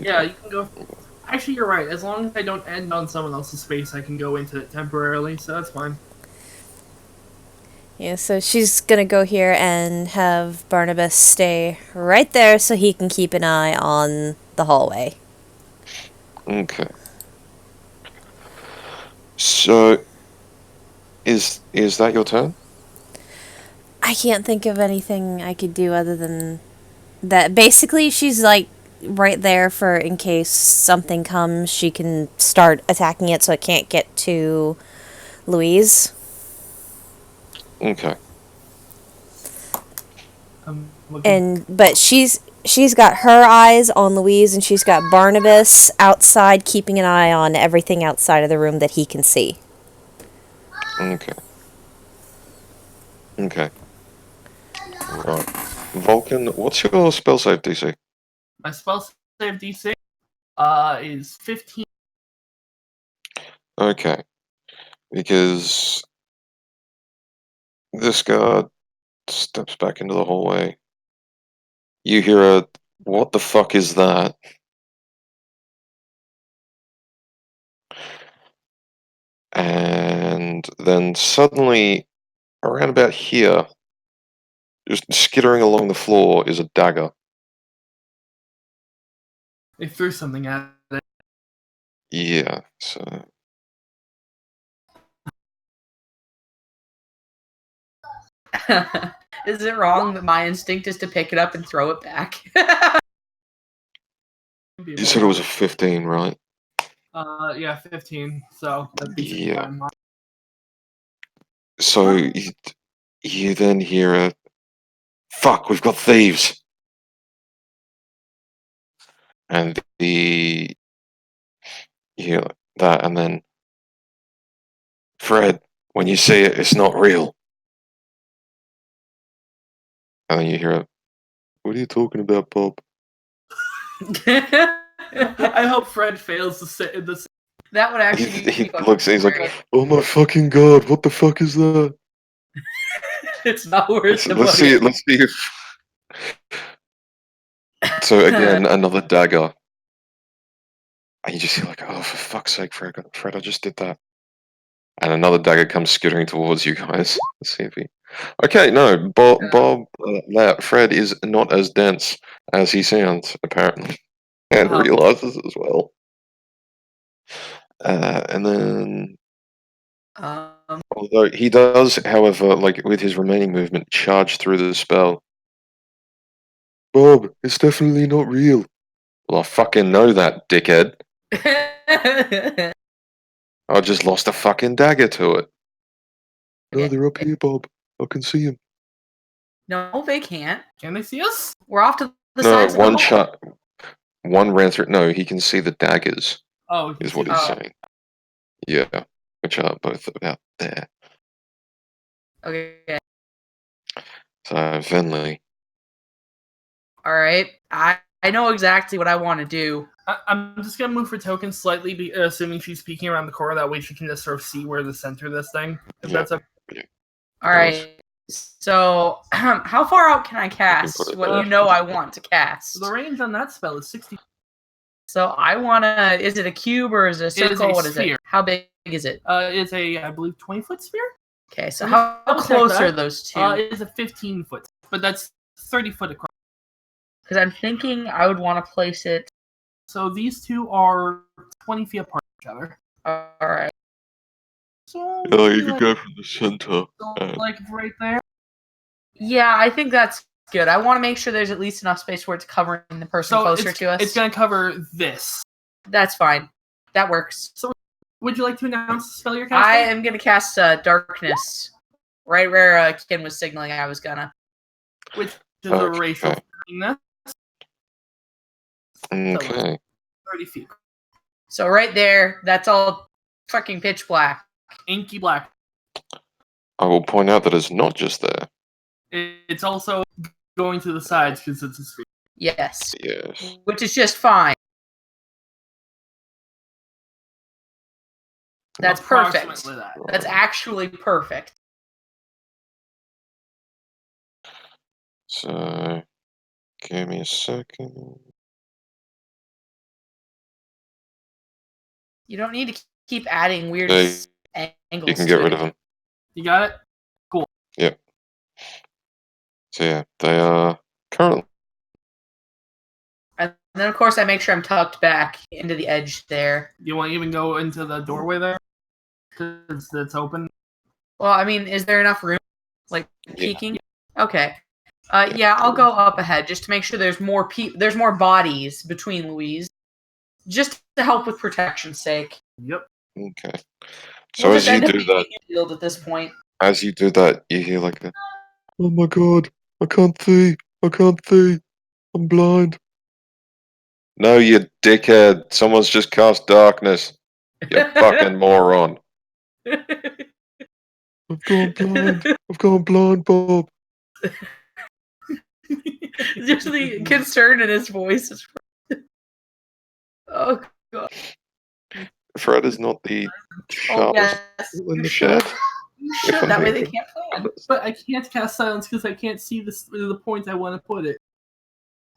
Speaker 2: Yeah, you can go. Actually, you're right. As long as I don't end on someone else's space, I can go into it temporarily, so that's fine.
Speaker 3: Yeah, so she's gonna go here and have Barnabas stay right there so he can keep an eye on the hallway.
Speaker 4: Okay. So, is that your turn?
Speaker 3: I can't think of anything I could do other than that. Basically, she's like right there for in case something comes, she can start attacking it so it can't get to Louise.
Speaker 4: Okay.
Speaker 3: But she's got her eyes on Louise and she's got Barnabas outside keeping an eye on everything outside of the room that he can see.
Speaker 4: Okay. Okay. Right. Vulcan, what's your spell save DC?
Speaker 2: My spell save DC is 15.
Speaker 4: Okay. Because this guard steps back into the hallway. You hear a, "What the fuck is that?" And then suddenly, around about here, just skittering along the floor is a dagger.
Speaker 2: They threw something at it.
Speaker 4: Yeah, so
Speaker 1: Is it wrong that my instinct is to pick it up and throw it back?
Speaker 4: you said it was a 15, right?
Speaker 2: Yeah, 15. So that'd be
Speaker 4: Yeah.
Speaker 2: fine.
Speaker 4: So you then hear a, "Fuck, we've got thieves!" And you hear that, and then, "Fred, when you see it, it's not real." And then you hear a, "What are you talking about, Bob?"
Speaker 2: I hope Fred fails to sit in the.
Speaker 1: That would actually
Speaker 4: He
Speaker 1: be fun.
Speaker 4: looks, he's like, "Oh my fucking god, what the fuck is that?"
Speaker 1: It's not worth the
Speaker 4: Let's see
Speaker 1: money.
Speaker 4: it, let's see if... So again, another dagger. And you just feel like, "Oh, for fuck's sake, Fred, I just did that." And another dagger comes skittering towards you guys. Let's see if he. Okay, no, Fred is not as dense as he sounds, apparently, and
Speaker 2: Uh-huh.
Speaker 4: realizes as well. And then, although he does, however, like with his remaining movement, charge through the spell. Bob, it's definitely not real. Well, I fucking know that, dickhead. I just lost a fucking dagger to it. No, they're up here, Bob. I can see him.
Speaker 1: No, they can't.
Speaker 2: Can they see us?
Speaker 1: We're off to the
Speaker 4: No,
Speaker 1: sides of the
Speaker 4: one
Speaker 1: hall.
Speaker 4: shot. One ran through. No, he can see the daggers,
Speaker 2: Oh,
Speaker 4: is what he's saying. Yeah, which are both about there.
Speaker 1: Okay.
Speaker 4: So, Venley.
Speaker 1: All right. I know exactly what I want to do.
Speaker 2: I'm just gonna move for token slightly, assuming she's peeking around the corner. That way she can just sort of see where the center of this thing. If
Speaker 4: Yeah.
Speaker 2: that's okay.
Speaker 1: All right. So, how far out can I cast
Speaker 4: put it
Speaker 1: what
Speaker 4: there.
Speaker 1: you know I want to cast?
Speaker 2: So the range on that spell is 60.
Speaker 1: So I want to. Is it a cube or is it a
Speaker 2: It is
Speaker 1: circle?
Speaker 2: a
Speaker 1: What is it?
Speaker 2: sphere.
Speaker 1: How big is it?
Speaker 2: It's a, I believe, 20-foot sphere.
Speaker 1: Okay. So
Speaker 2: Let me
Speaker 1: how
Speaker 2: double check
Speaker 1: close
Speaker 2: that.
Speaker 1: are those two?
Speaker 2: It is a 15-foot, but that's 30-foot across.
Speaker 1: Because I'm thinking I would want to place it.
Speaker 2: So these two are 20 feet apart from each other.
Speaker 1: All right.
Speaker 2: So
Speaker 4: Oh, you
Speaker 2: like,
Speaker 4: could go from the center.
Speaker 2: like right there.
Speaker 1: Yeah, I think that's good. I want to make sure there's at least enough space where it's covering the person
Speaker 2: So
Speaker 1: closer
Speaker 2: it's,
Speaker 1: to us.
Speaker 2: it's gonna cover this.
Speaker 1: That's fine. That works.
Speaker 2: Would you like to announce the spell you're
Speaker 1: I
Speaker 2: casting?
Speaker 1: am gonna cast Darkness, right where Ken was signaling I was gonna.
Speaker 2: Which is a
Speaker 4: Okay.
Speaker 2: ratio of this.
Speaker 4: Okay.
Speaker 2: 30 feet.
Speaker 1: So right there, that's all fucking pitch black.
Speaker 2: Inky black.
Speaker 4: I will point out that it's not just there.
Speaker 2: It's also going to the sides because it's a sphere.
Speaker 1: Yes,
Speaker 4: Yes.
Speaker 1: which is just fine. That's perfect.
Speaker 2: Approximately that.
Speaker 1: That's actually perfect.
Speaker 4: So, give me a second.
Speaker 1: You don't need to keep adding weird
Speaker 4: Hey,
Speaker 1: angles.
Speaker 4: You can get
Speaker 1: to
Speaker 4: rid
Speaker 1: it.
Speaker 4: of them.
Speaker 2: You got it?
Speaker 4: So yeah, they are currently.
Speaker 1: And then of course I make sure I'm tucked back into the edge there.
Speaker 2: You want to even go into the doorway there? Because it's open.
Speaker 1: Well, I mean, is there enough room? Like
Speaker 4: Yeah.
Speaker 1: peeking? Okay. Yeah, I'll go up ahead just to make sure there's more there's more bodies between Louise, just to help with protection's sake.
Speaker 2: Yep.
Speaker 4: Okay. So
Speaker 1: We'll
Speaker 4: as
Speaker 1: just
Speaker 4: you
Speaker 1: end up
Speaker 4: do
Speaker 1: being
Speaker 4: that,
Speaker 1: a field at this point.
Speaker 4: you hear like a, "Oh my god, I can't see. I can't see. I'm blind." No, you dickhead. Someone's just cast darkness. You fucking moron. I've gone blind. I've gone blind, Bob.
Speaker 1: Just the concern in his voice is. Oh god.
Speaker 4: Fred is not the
Speaker 1: Oh
Speaker 4: sharpest
Speaker 1: yes.
Speaker 4: tool in
Speaker 1: You
Speaker 4: the
Speaker 1: should.
Speaker 4: shed.
Speaker 1: You
Speaker 4: If
Speaker 1: should.
Speaker 4: I'm
Speaker 1: That way
Speaker 4: being
Speaker 1: they can't plan.
Speaker 2: But I can't cast silence because I can't see the point I want to put it.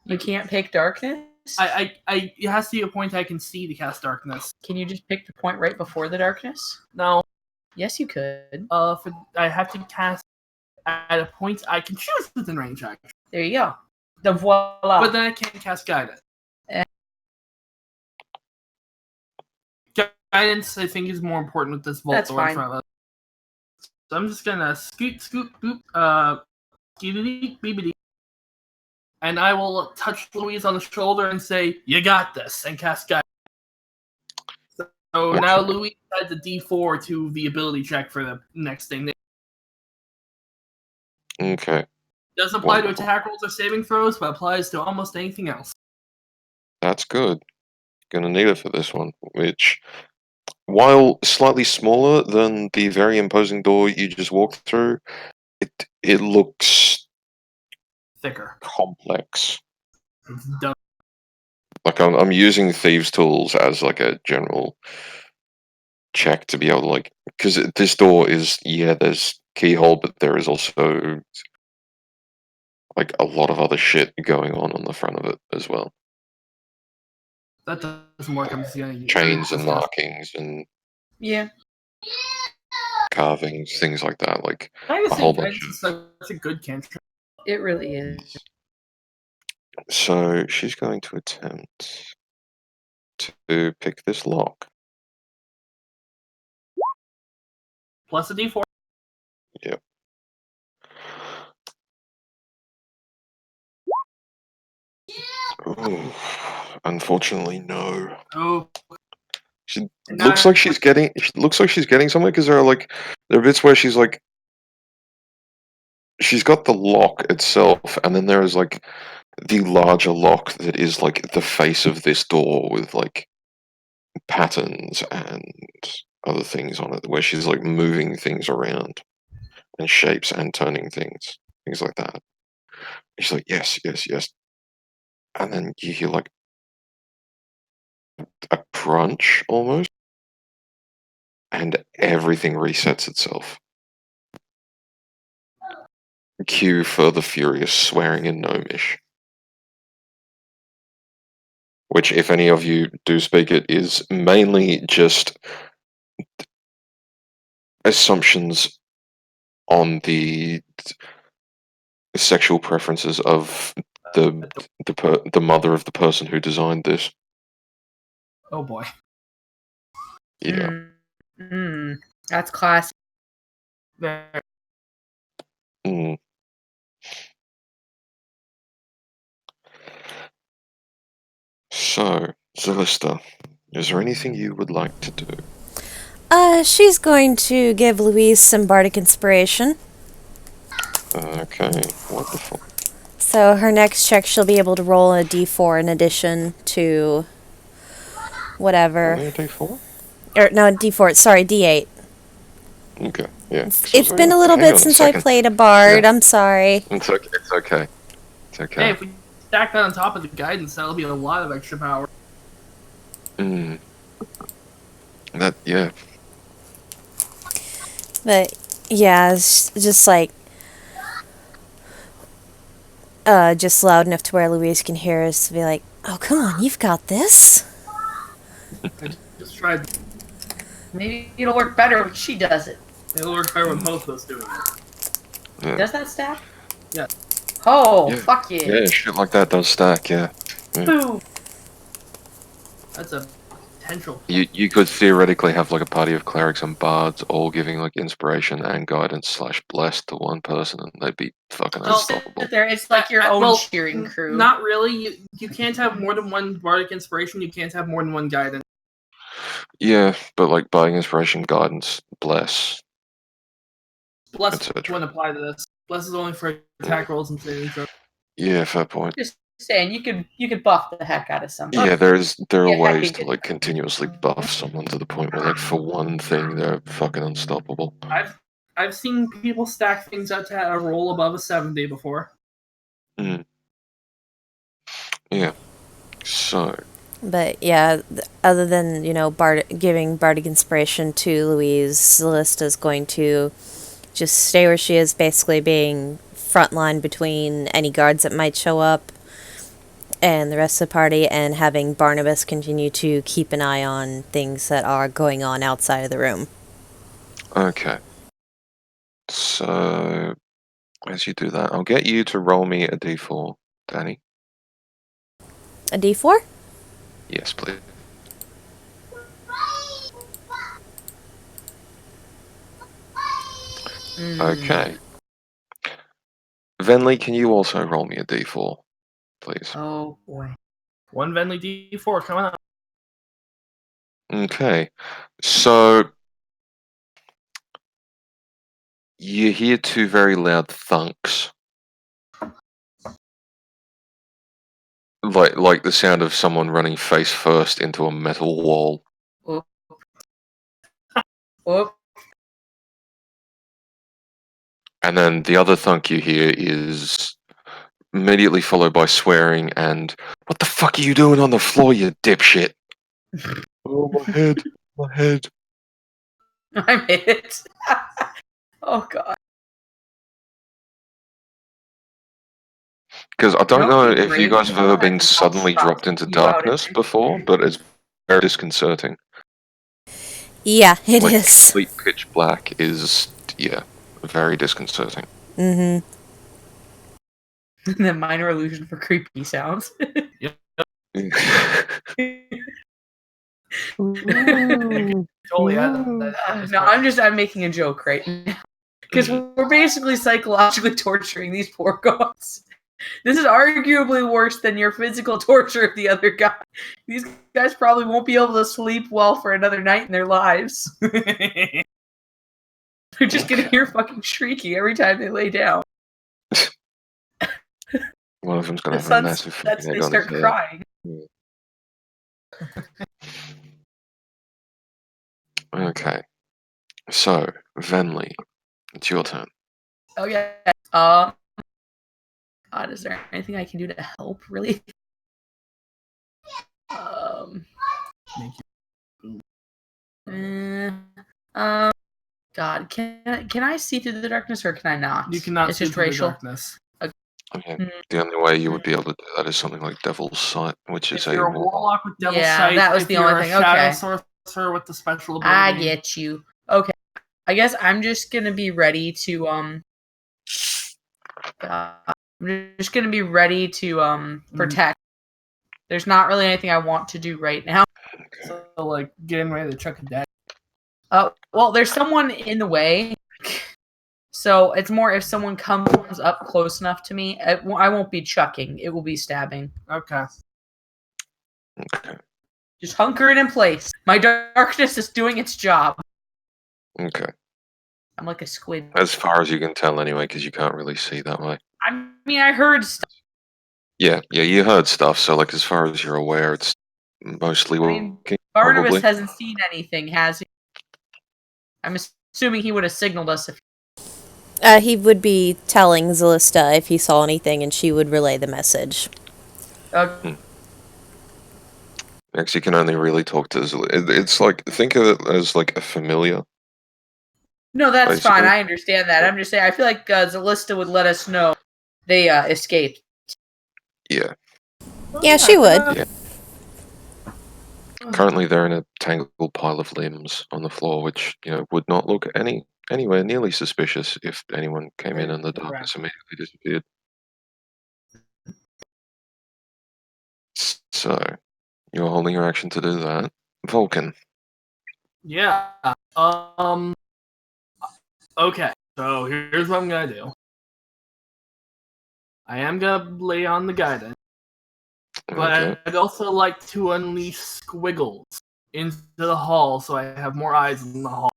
Speaker 1: You can't pick darkness.
Speaker 2: It has to be a point I can see to cast darkness.
Speaker 1: Can you just pick the point right before the darkness?
Speaker 2: No,
Speaker 1: Yes, you could.
Speaker 2: I have to cast at a point I can choose within range action.
Speaker 1: There you go. The voila.
Speaker 2: But then I can't cast guidance.
Speaker 1: Eh.
Speaker 2: Guidance, I think, is more important with this vault
Speaker 1: That's
Speaker 2: door in
Speaker 1: fine.
Speaker 2: front of us. So I'm just gonna scoot, boop, skidity, beebity. And I will touch Louise on the shoulder and say, "You got this," and cast guidance. So now Louise adds a D4 to the ability check for the next thing.
Speaker 4: Okay,
Speaker 2: Doesn't apply to
Speaker 4: Wonderful.
Speaker 2: attack rolls or saving throws, but applies to almost anything else.
Speaker 4: that's good. Gonna need it for this one, which, while slightly smaller than the very imposing door you just walked through, it looks
Speaker 2: Thicker.
Speaker 4: complex.
Speaker 2: It's done.
Speaker 4: Like I'm using thieves' tools as like a general check to be able to like, because this door is, yeah, there's keyhole, but there is also like a lot of other shit going on the front of it as well.
Speaker 2: That doesn't work. I'm just gonna use
Speaker 4: Chains and markings and
Speaker 1: Yeah.
Speaker 4: carvings, things like that. Like
Speaker 2: I
Speaker 4: a
Speaker 2: just
Speaker 4: whole
Speaker 2: think
Speaker 4: bunch
Speaker 2: guidance
Speaker 4: of.
Speaker 2: is such a good cantrip.
Speaker 1: It really is.
Speaker 4: So she's going to attempt to pick this lock.
Speaker 2: Plus a D4.
Speaker 4: Yep. Ooh, unfortunately, no.
Speaker 2: Oh,
Speaker 4: She
Speaker 2: Nah.
Speaker 4: looks like she's getting. She looks like she's getting somewhere because there are bits where she's like. She's got the lock itself, and then there is like the larger lock that is like the face of this door with like patterns and other things on it, where she's like moving things around and shapes and turning things like that. She's like, yes, yes, yes. And then you hear like a crunch almost, and everything resets itself. Cue further furious swearing in Gnomish. Which, if any of you do speak it, is mainly just assumptions on the sexual preferences of the mother of the person who designed this.
Speaker 2: oh boy.
Speaker 4: Yeah.
Speaker 1: That's classic.
Speaker 2: There.
Speaker 4: Mm. So, Zalista, is there anything you would like to do?
Speaker 3: She's going to give Louise some bardic inspiration.
Speaker 4: Okay, wonderful.
Speaker 3: So her next check, she'll be able to roll a d4 in addition to whatever.
Speaker 4: Only a D4?
Speaker 3: Or no, d4. Sorry, d8.
Speaker 4: Okay, yeah.
Speaker 3: It's been a little bit since I played a bard.
Speaker 4: Yeah.
Speaker 3: I'm sorry.
Speaker 4: It's okay. It's okay. It's
Speaker 2: Hey,
Speaker 4: okay.
Speaker 2: if we stack that on top of the guidance, that'll be a lot of extra power.
Speaker 4: Mm. That, yeah.
Speaker 3: But yeah, it's just like just loud enough to where Louise can hear us to be like, "Oh, come on, you've got this."
Speaker 2: I just tried.
Speaker 1: Maybe it'll work better when she does it.
Speaker 2: It'll work better when both of us doing it.
Speaker 4: Yeah.
Speaker 1: Does that stack?
Speaker 2: Yeah.
Speaker 1: Oh,
Speaker 4: Yeah.
Speaker 1: fuck yeah.
Speaker 4: Yeah, shit like that does stack, yeah.
Speaker 1: Boom.
Speaker 2: That's a potential.
Speaker 4: You could theoretically have like a party of clerics and bards all giving like inspiration and guidance / bless to one person, and they'd be fucking
Speaker 1: Well,
Speaker 4: unstoppable.
Speaker 1: there, it's like your own
Speaker 2: Well,
Speaker 1: cheering crew.
Speaker 2: Not really. You can't have more than one bardic inspiration. You can't have more than one guidance.
Speaker 4: Yeah, but like buying inspiration, guidance, bless.
Speaker 2: Bless
Speaker 4: etc.
Speaker 2: wouldn't apply to this. Bless is only for attack rolls and saving throws.
Speaker 4: Yeah, fair point.
Speaker 1: Just saying, you could buff the heck out of somebody.
Speaker 4: Yeah, there are
Speaker 1: Yeah,
Speaker 4: ways
Speaker 1: hacking
Speaker 4: to
Speaker 1: it.
Speaker 4: like continuously buff someone to the point where like for one thing they're fucking unstoppable.
Speaker 2: I've seen people stack things out to a roll above a 70 before.
Speaker 4: Mm. Yeah. So
Speaker 3: But yeah, other than giving bardic inspiration to Louise, Celesta's going to just stay where she is, basically being frontline between any guards that might show up and the rest of the party, and having Barnabas continue to keep an eye on things that are going on outside of the room.
Speaker 4: okay. So as you do that, I'll get you to roll me a d4, Danny.
Speaker 3: A d4?
Speaker 4: Yes, please. Okay. Venley, can you also roll me a d4, please?
Speaker 1: Oh boy.
Speaker 2: One Venley D4 coming up.
Speaker 4: Okay. So you hear two very loud thunks. Like the sound of someone running face first into a metal wall.
Speaker 1: Whoop. Whoop.
Speaker 4: And then the other thunk you hear is immediately followed by swearing and, "What the fuck are you doing on the floor, you dipshit?" Oh, my head. My head.
Speaker 1: I'm hit. Oh god.
Speaker 4: Because I don't know if you guys have ever been
Speaker 1: Sometimes
Speaker 4: suddenly
Speaker 1: I'll
Speaker 4: dropped into
Speaker 1: stop you out
Speaker 4: darkness
Speaker 1: and-
Speaker 4: before, but it's very disconcerting.
Speaker 3: Yeah, it
Speaker 4: like
Speaker 3: is.
Speaker 4: complete pitch black is very disconcerting.
Speaker 3: Mm-hmm.
Speaker 1: The minor illusion for creepy sounds.
Speaker 2: Totally.
Speaker 1: No, I'm making a joke right now. Because we're basically psychologically torturing these poor gods. This is arguably worse than your physical torture of the other guy. These guys probably won't be able to sleep well for another night in their lives. They're just gonna hear fucking shrieking every time they lay down.
Speaker 4: One of them's gonna
Speaker 1: The
Speaker 4: have a
Speaker 1: sun
Speaker 4: massive
Speaker 1: sets,
Speaker 4: fucking
Speaker 1: they
Speaker 4: egg on his
Speaker 1: start
Speaker 4: head.
Speaker 1: crying.
Speaker 4: Okay, so Venli, it's your turn.
Speaker 1: Oh yeah. God, is there anything I can do to help? Really? God, can I see through the darkness or can I not?
Speaker 2: You cannot
Speaker 1: It's
Speaker 2: see
Speaker 1: just
Speaker 2: through
Speaker 1: racial.
Speaker 2: the darkness.
Speaker 4: Okay.
Speaker 1: Mm.
Speaker 4: The only way you would be able to do that is something like Devil's Sight, which is
Speaker 2: If you're a
Speaker 4: warlock.
Speaker 2: warlock with Devil's
Speaker 1: Yeah,
Speaker 2: Sight,
Speaker 1: that was
Speaker 2: if
Speaker 1: the
Speaker 2: you're
Speaker 1: only
Speaker 2: a
Speaker 1: thing.
Speaker 2: shadow
Speaker 1: Okay.
Speaker 2: sorcerer with the special ability.
Speaker 1: I get you. Okay. I guess I'm just gonna be ready to I'm just gonna be ready to protect. There's not really anything I want to do right now.
Speaker 2: So, like, getting ready to chuck a deck.
Speaker 1: Well, there's someone in the way. So it's more if someone comes up close enough to me, I won't be chucking. It will be stabbing.
Speaker 2: Okay.
Speaker 4: Okay.
Speaker 1: Just hunker it in place. My darkness is doing its job.
Speaker 4: Okay.
Speaker 1: I'm like a squid.
Speaker 4: As far as you can tell, anyway, because you can't really see that way.
Speaker 1: I mean, I heard stuff.
Speaker 4: Yeah, you heard stuff. So, like, as far as you're aware, it's mostly
Speaker 1: I mean,
Speaker 4: working.
Speaker 1: Barnabas
Speaker 4: Probably.
Speaker 1: hasn't seen anything, has he? I'm assuming he would have signaled us if.
Speaker 3: He would be telling Zalista if he saw anything, and she would relay the message.
Speaker 4: Next, you can only really talk to. It's like, think of it as like a familiar.
Speaker 1: No, that's
Speaker 4: Basically.
Speaker 1: fine. I understand that. I'm just saying. I feel like Zalista would let us know they escaped.
Speaker 4: Yeah.
Speaker 3: Yeah, she would.
Speaker 4: Yeah. Currently, they're in a tangled pile of limbs on the floor, which would not look anywhere nearly suspicious if anyone came in and the darkness immediately disappeared. So, you're holding your action to do that. Vulcan.
Speaker 2: Yeah. Okay. So here's what I'm gonna do. I am gonna lay on the guidance, but
Speaker 4: Okay.
Speaker 2: I'd also like to unleash Squiggles into the hall so I have more eyes in the hall.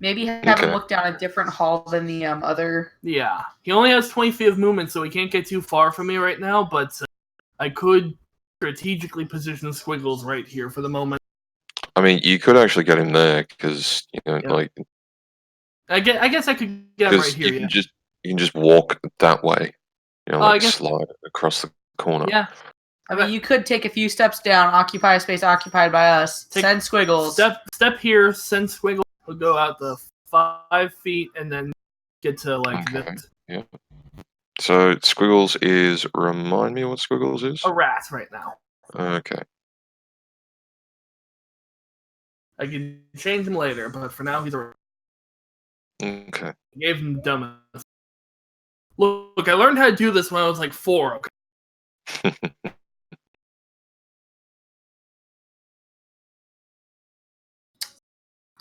Speaker 1: Maybe have him look down a different hall than the other.
Speaker 2: Yeah. He only has 20 feet of movement, so he can't get too far from me right now, but I could strategically position Squiggles right here for the moment.
Speaker 4: I mean, you could actually get him there, because, like...
Speaker 2: I guess I could get him right here,
Speaker 4: you can just walk that way. Slide across the corner.
Speaker 2: Yeah.
Speaker 1: I mean, you could take a few steps down, occupy a space occupied by us, send Squiggles.
Speaker 2: Step here, send Squiggles. We'll go out the 5 feet and then get to this.
Speaker 4: Yeah. So Squiggles is. Remind me what Squiggles is.
Speaker 2: A rat right now.
Speaker 4: Okay.
Speaker 2: I can change him later, but for now he's a rat.
Speaker 4: Okay.
Speaker 2: I gave him the dumbest. Look, I learned how to do this when I was like 4. Okay.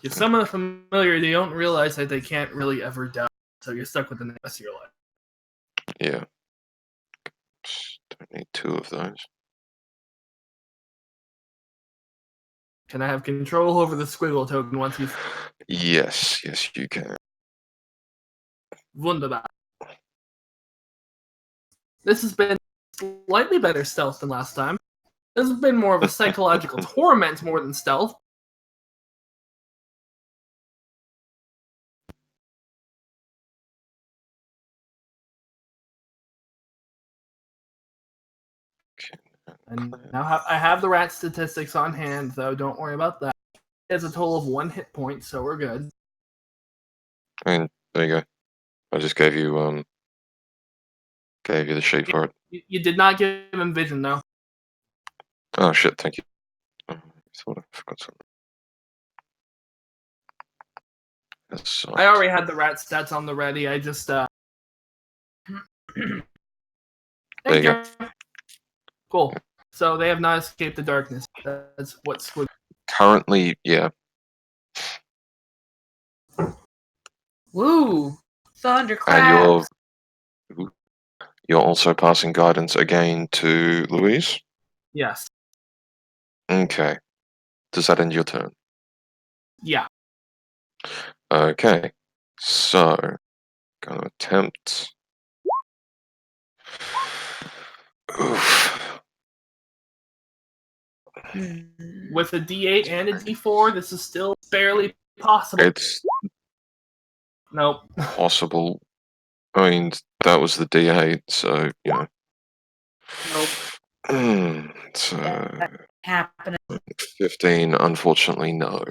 Speaker 2: You summon a familiar, you don't realize that they can't really ever die, so you're stuck with the rest of your life.
Speaker 4: Yeah. Don't need 2 of those.
Speaker 2: Can I have control over the Squiggle token once you...
Speaker 4: Yes, you can.
Speaker 2: Wunderbar. This has been slightly better stealth than last time. This has been more of a psychological torment more than stealth. And now I have the rat statistics on hand, though. Don't worry about that. It has a total of 1 hit point, so we're good.
Speaker 4: And there you go. I just gave you the sheet for it.
Speaker 2: You did not give him vision, though.
Speaker 4: Oh shit! Thank you. I thought I forgot something. So,
Speaker 2: I already had the rat stats on the ready. I just
Speaker 4: There
Speaker 2: Thank
Speaker 4: you
Speaker 2: you. Cool. So they have not escaped the darkness. That's what Squid.
Speaker 4: currently, yeah.
Speaker 1: Woo!
Speaker 4: And
Speaker 1: Thunderclaps.
Speaker 4: you're also passing guidance again to Louise.
Speaker 2: Yes.
Speaker 4: Okay. Does that end your turn?
Speaker 2: Yeah.
Speaker 4: Okay. So, gonna attempt. Oof.
Speaker 2: With a D8 and a D4, this is still barely possible.
Speaker 4: It's
Speaker 2: Nope.
Speaker 4: possible. I mean, that was the D8, so, you know.
Speaker 2: Nope.
Speaker 4: So,
Speaker 1: Happening.
Speaker 4: 15, unfortunately, no.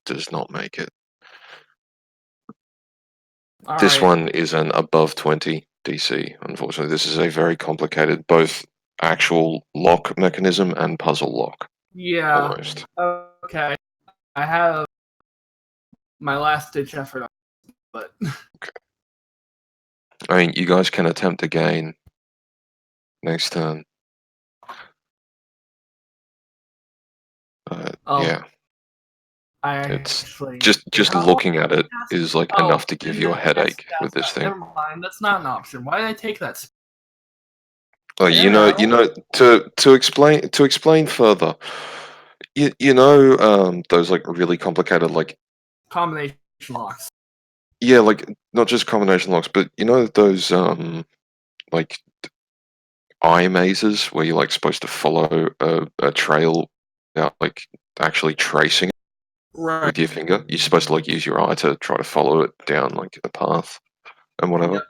Speaker 4: Does not make it.
Speaker 2: All
Speaker 4: This
Speaker 2: right.
Speaker 4: one is an above 20 DC, unfortunately. This is a very complicated, both actual lock mechanism and puzzle lock,
Speaker 2: Yeah.
Speaker 4: almost.
Speaker 2: Okay. I have my last ditch effort on it, but
Speaker 4: I mean, you guys can attempt again next turn.
Speaker 2: Oh.
Speaker 4: Yeah,
Speaker 2: I
Speaker 4: it's
Speaker 2: actually
Speaker 4: just
Speaker 2: How
Speaker 4: looking
Speaker 2: long
Speaker 4: at
Speaker 2: did
Speaker 4: it
Speaker 2: I cast
Speaker 4: is like
Speaker 2: Oh,
Speaker 4: enough to give you a headache
Speaker 2: that's
Speaker 4: with this
Speaker 2: not-
Speaker 4: thing.
Speaker 2: Never mind. That's not an option. Why did I take that?
Speaker 4: Oh,
Speaker 1: I don't know.
Speaker 4: to explain further. You know, those like really complicated, like,
Speaker 2: Combination locks.
Speaker 4: yeah, like not just combination locks, but you know those like eye mazes where you're like supposed to follow a trail without like actually tracing it
Speaker 2: Right.
Speaker 4: with your finger. You're supposed to like use your eye to try to follow it down like a path and whatever.
Speaker 2: Yep.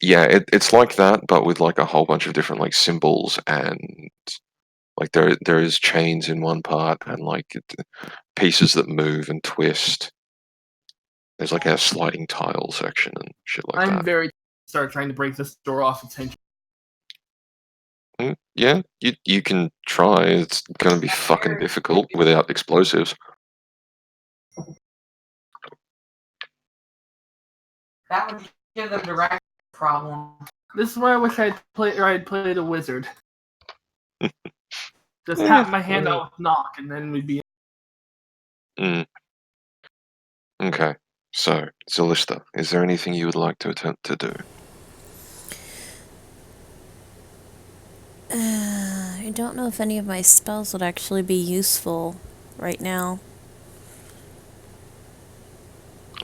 Speaker 4: Yeah, it's like that, but with like a whole bunch of different like symbols and like there is chains in one part and like pieces that move and twist. There's like a sliding tile section and shit like
Speaker 2: I'm
Speaker 4: that.
Speaker 2: very start trying to break this door off its hinges.
Speaker 4: Yeah, you can try. It's gonna be fucking difficult without explosives.
Speaker 1: That would give them direct problem.
Speaker 2: This is where I wish I'd played a wizard. Just
Speaker 4: Yeah,
Speaker 2: tap my hand
Speaker 4: well,
Speaker 2: out with knock, and then we'd be.
Speaker 4: Mm. Okay, so Zalista, is there anything you would like to attempt to do?
Speaker 3: I don't know if any of my spells would actually be useful right now.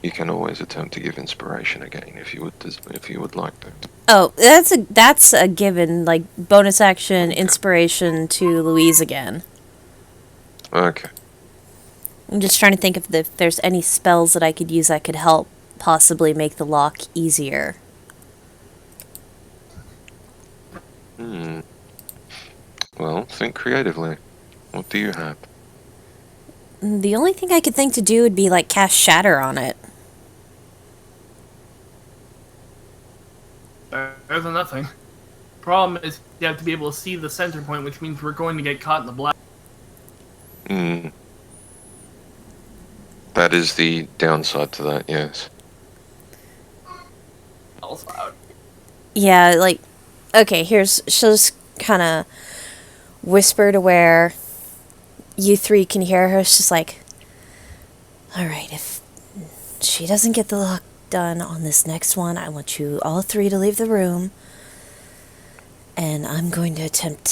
Speaker 4: You can always attempt to give inspiration again if you would like to.
Speaker 3: Oh, that's a given. Like bonus action,
Speaker 4: Okay.
Speaker 3: inspiration to Louise again.
Speaker 4: Okay.
Speaker 3: I'm just trying to think if there's any spells that I could use that could help possibly make the lock easier.
Speaker 4: Hmm. Well, think creatively. What do you have?
Speaker 3: The only thing I could think to do would be like cast Shatter on it.
Speaker 2: There's nothing. Problem is, you have to be able to see the center point, which means we're going to get caught in the black.
Speaker 4: Hmm. That is the downside to that, yes.
Speaker 2: Out.
Speaker 3: Yeah, like, okay, she'll just kind of whisper to where you three can hear her. It's just like, alright, if she doesn't get the lock done on this next one, I want you all three to leave the room. And I'm going to attempt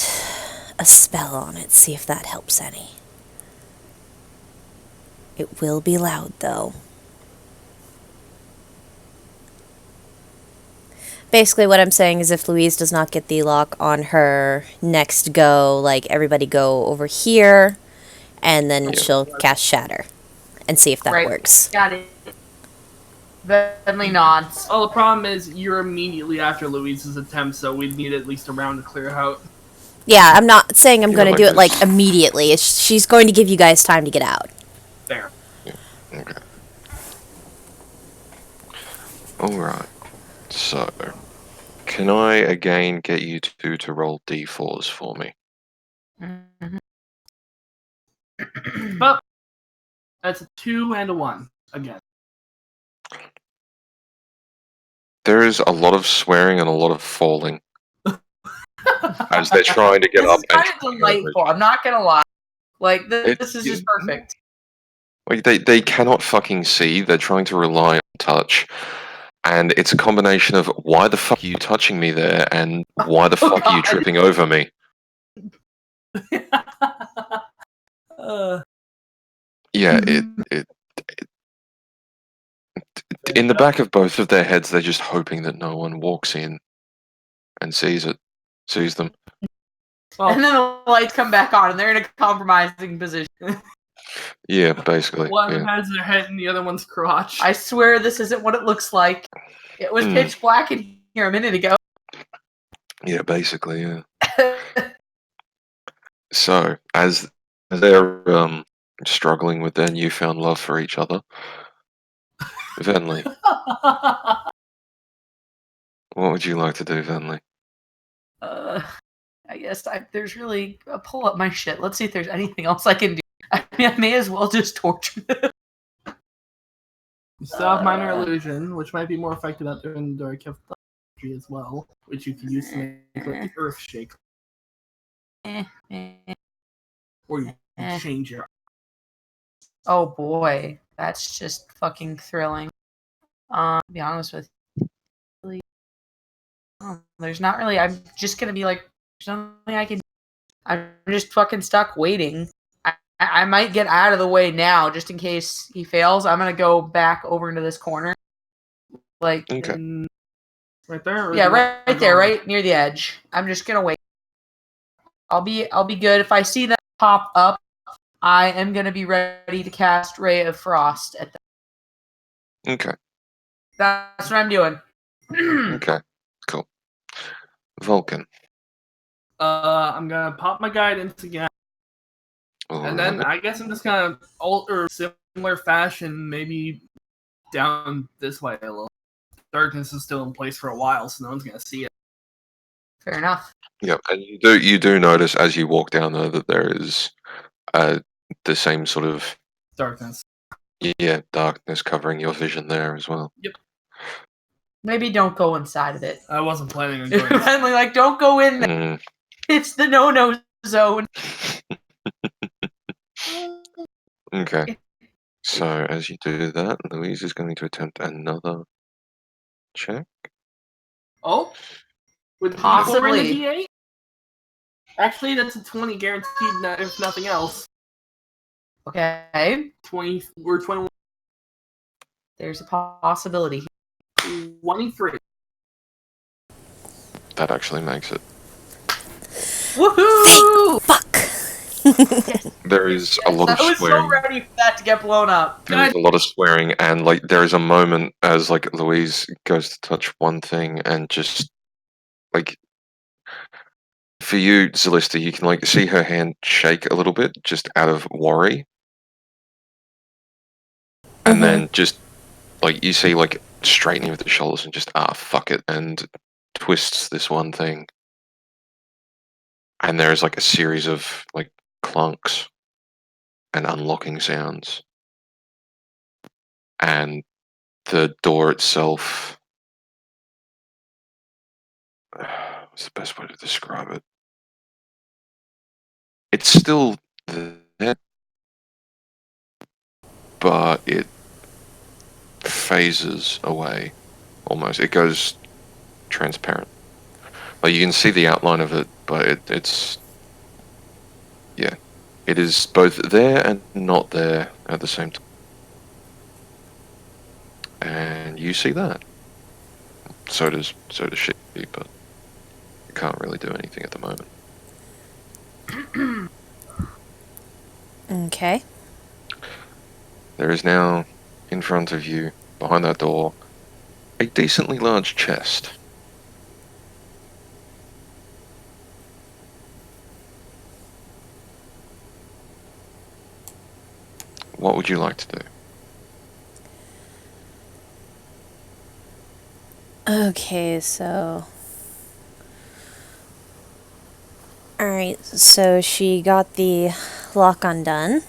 Speaker 3: a spell on it, see if that helps any. It will be loud, though. Basically, what I'm saying is if Louise does not get the lock on her next go, like, everybody go over here, and then
Speaker 4: Yeah.
Speaker 3: she'll cast Shatter and see if that
Speaker 1: Right.
Speaker 3: works.
Speaker 1: Got it. Bentley nods.
Speaker 2: Oh, the problem is you're immediately after Louise's attempt, so we'd need at least a round to clear out.
Speaker 3: Yeah, I'm not saying I'm
Speaker 4: Yeah,
Speaker 3: going to
Speaker 4: like
Speaker 3: do it,
Speaker 4: this.
Speaker 3: like, immediately. She's going to give you guys time to get out.
Speaker 2: There.
Speaker 4: Okay. Alright. So, can I again get you two to roll d4s for me?
Speaker 1: Mhm.
Speaker 2: But that's a 2 and a 1 again.
Speaker 4: there is a lot of swearing and a lot of falling as they're trying to get
Speaker 1: This
Speaker 4: up
Speaker 1: is
Speaker 4: and
Speaker 1: kind of delightful. I'm not gonna lie. Like this is just perfect.
Speaker 4: Like they cannot fucking see. They're trying to rely on touch, and it's a combination of why the fuck are you touching me there, and why the fuck are you
Speaker 1: God.
Speaker 4: tripping over me? Yeah, it in the back of both of their heads, they're just hoping that no one walks in and sees them.
Speaker 2: Well,
Speaker 1: And then the lights come back on, and they're in a compromising position.
Speaker 4: Yeah, basically.
Speaker 2: one
Speaker 4: Yeah.
Speaker 2: has their head in the other one's crotch.
Speaker 1: I swear this isn't what it looks like. It was pitch black in here a minute ago.
Speaker 4: Yeah, basically. Yeah. So as they're struggling with their newfound love for each other, Venley, what would you like to do, Venley?
Speaker 1: I guess there's really pull up my shit. Let's see if there's anything else I can do. I mean, I may as well just torture them.
Speaker 2: You still have minor illusion, which might be more effective out there in the dark. You have energy as well, which you can use to make like, the earth shake. Or you can change your.
Speaker 1: Oh boy, that's just fucking thrilling. To be honest with you, really, there's not really. I'm just gonna be like, there's nothing I can. I'm just fucking stuck waiting. I might get out of the way now, just in case he fails. I'm gonna go back over into this corner, like
Speaker 4: Okay.
Speaker 2: Right there. Or
Speaker 1: yeah,
Speaker 2: do you want-
Speaker 1: right there, right near the edge. I'm just gonna wait. I'll be good. If I see them pop up, I am gonna be ready to cast Ray of Frost at them.
Speaker 4: Okay.
Speaker 1: That's what I'm doing.
Speaker 4: Okay. Cool. Vulcan.
Speaker 2: I'm gonna pop my guidance again, and then I guess I'm just gonna alter similar fashion, maybe down this way a little. Darkness is still in place for a while, so no one's gonna see it.
Speaker 1: Fair enough.
Speaker 4: Yeah, and you do notice as you walk down there that there is the same sort of
Speaker 2: Darkness.
Speaker 4: darkness covering your vision there as well.
Speaker 2: Yep.
Speaker 1: Maybe don't go inside of it.
Speaker 2: I wasn't planning on going.
Speaker 1: Finally, like, don't go in there. It's the no-no zone.
Speaker 4: Okay. So as you do that, Louise is going to attempt another check.
Speaker 2: Oh, with
Speaker 1: Possibly.
Speaker 2: D4 and a D8. Actually, that's a 20 guaranteed, if nothing else.
Speaker 1: Okay.
Speaker 2: 20 or 21.
Speaker 1: There's a possibility.
Speaker 2: 23.
Speaker 4: That actually makes it.
Speaker 1: Woohoo!
Speaker 3: Fuck.
Speaker 4: There is a lot of
Speaker 1: I was
Speaker 4: swearing.
Speaker 1: so ready for that to get blown up.
Speaker 4: There is a lot of swearing, and like there is a moment as like Louise goes to touch one thing, and just like for you, Zalista, you can like see her hand shake a little bit, just out of worry, and then just like you see like straightening with the shoulders and just fuck it, and twists this one thing, and there is like a series of like clunks and unlocking sounds, and the door itself. What's the best way to describe it? It's still there, but it phases away almost. It goes transparent. Like you can see the outline of it, but it's it is both there and not there at the same time. And you see that. So does she, but you can't really do anything at the moment.
Speaker 3: Okay.
Speaker 4: There is now in front of you, behind that door, a decently large chest. What would you like to do?
Speaker 3: Okay, so. Alright, so she got the lock undone,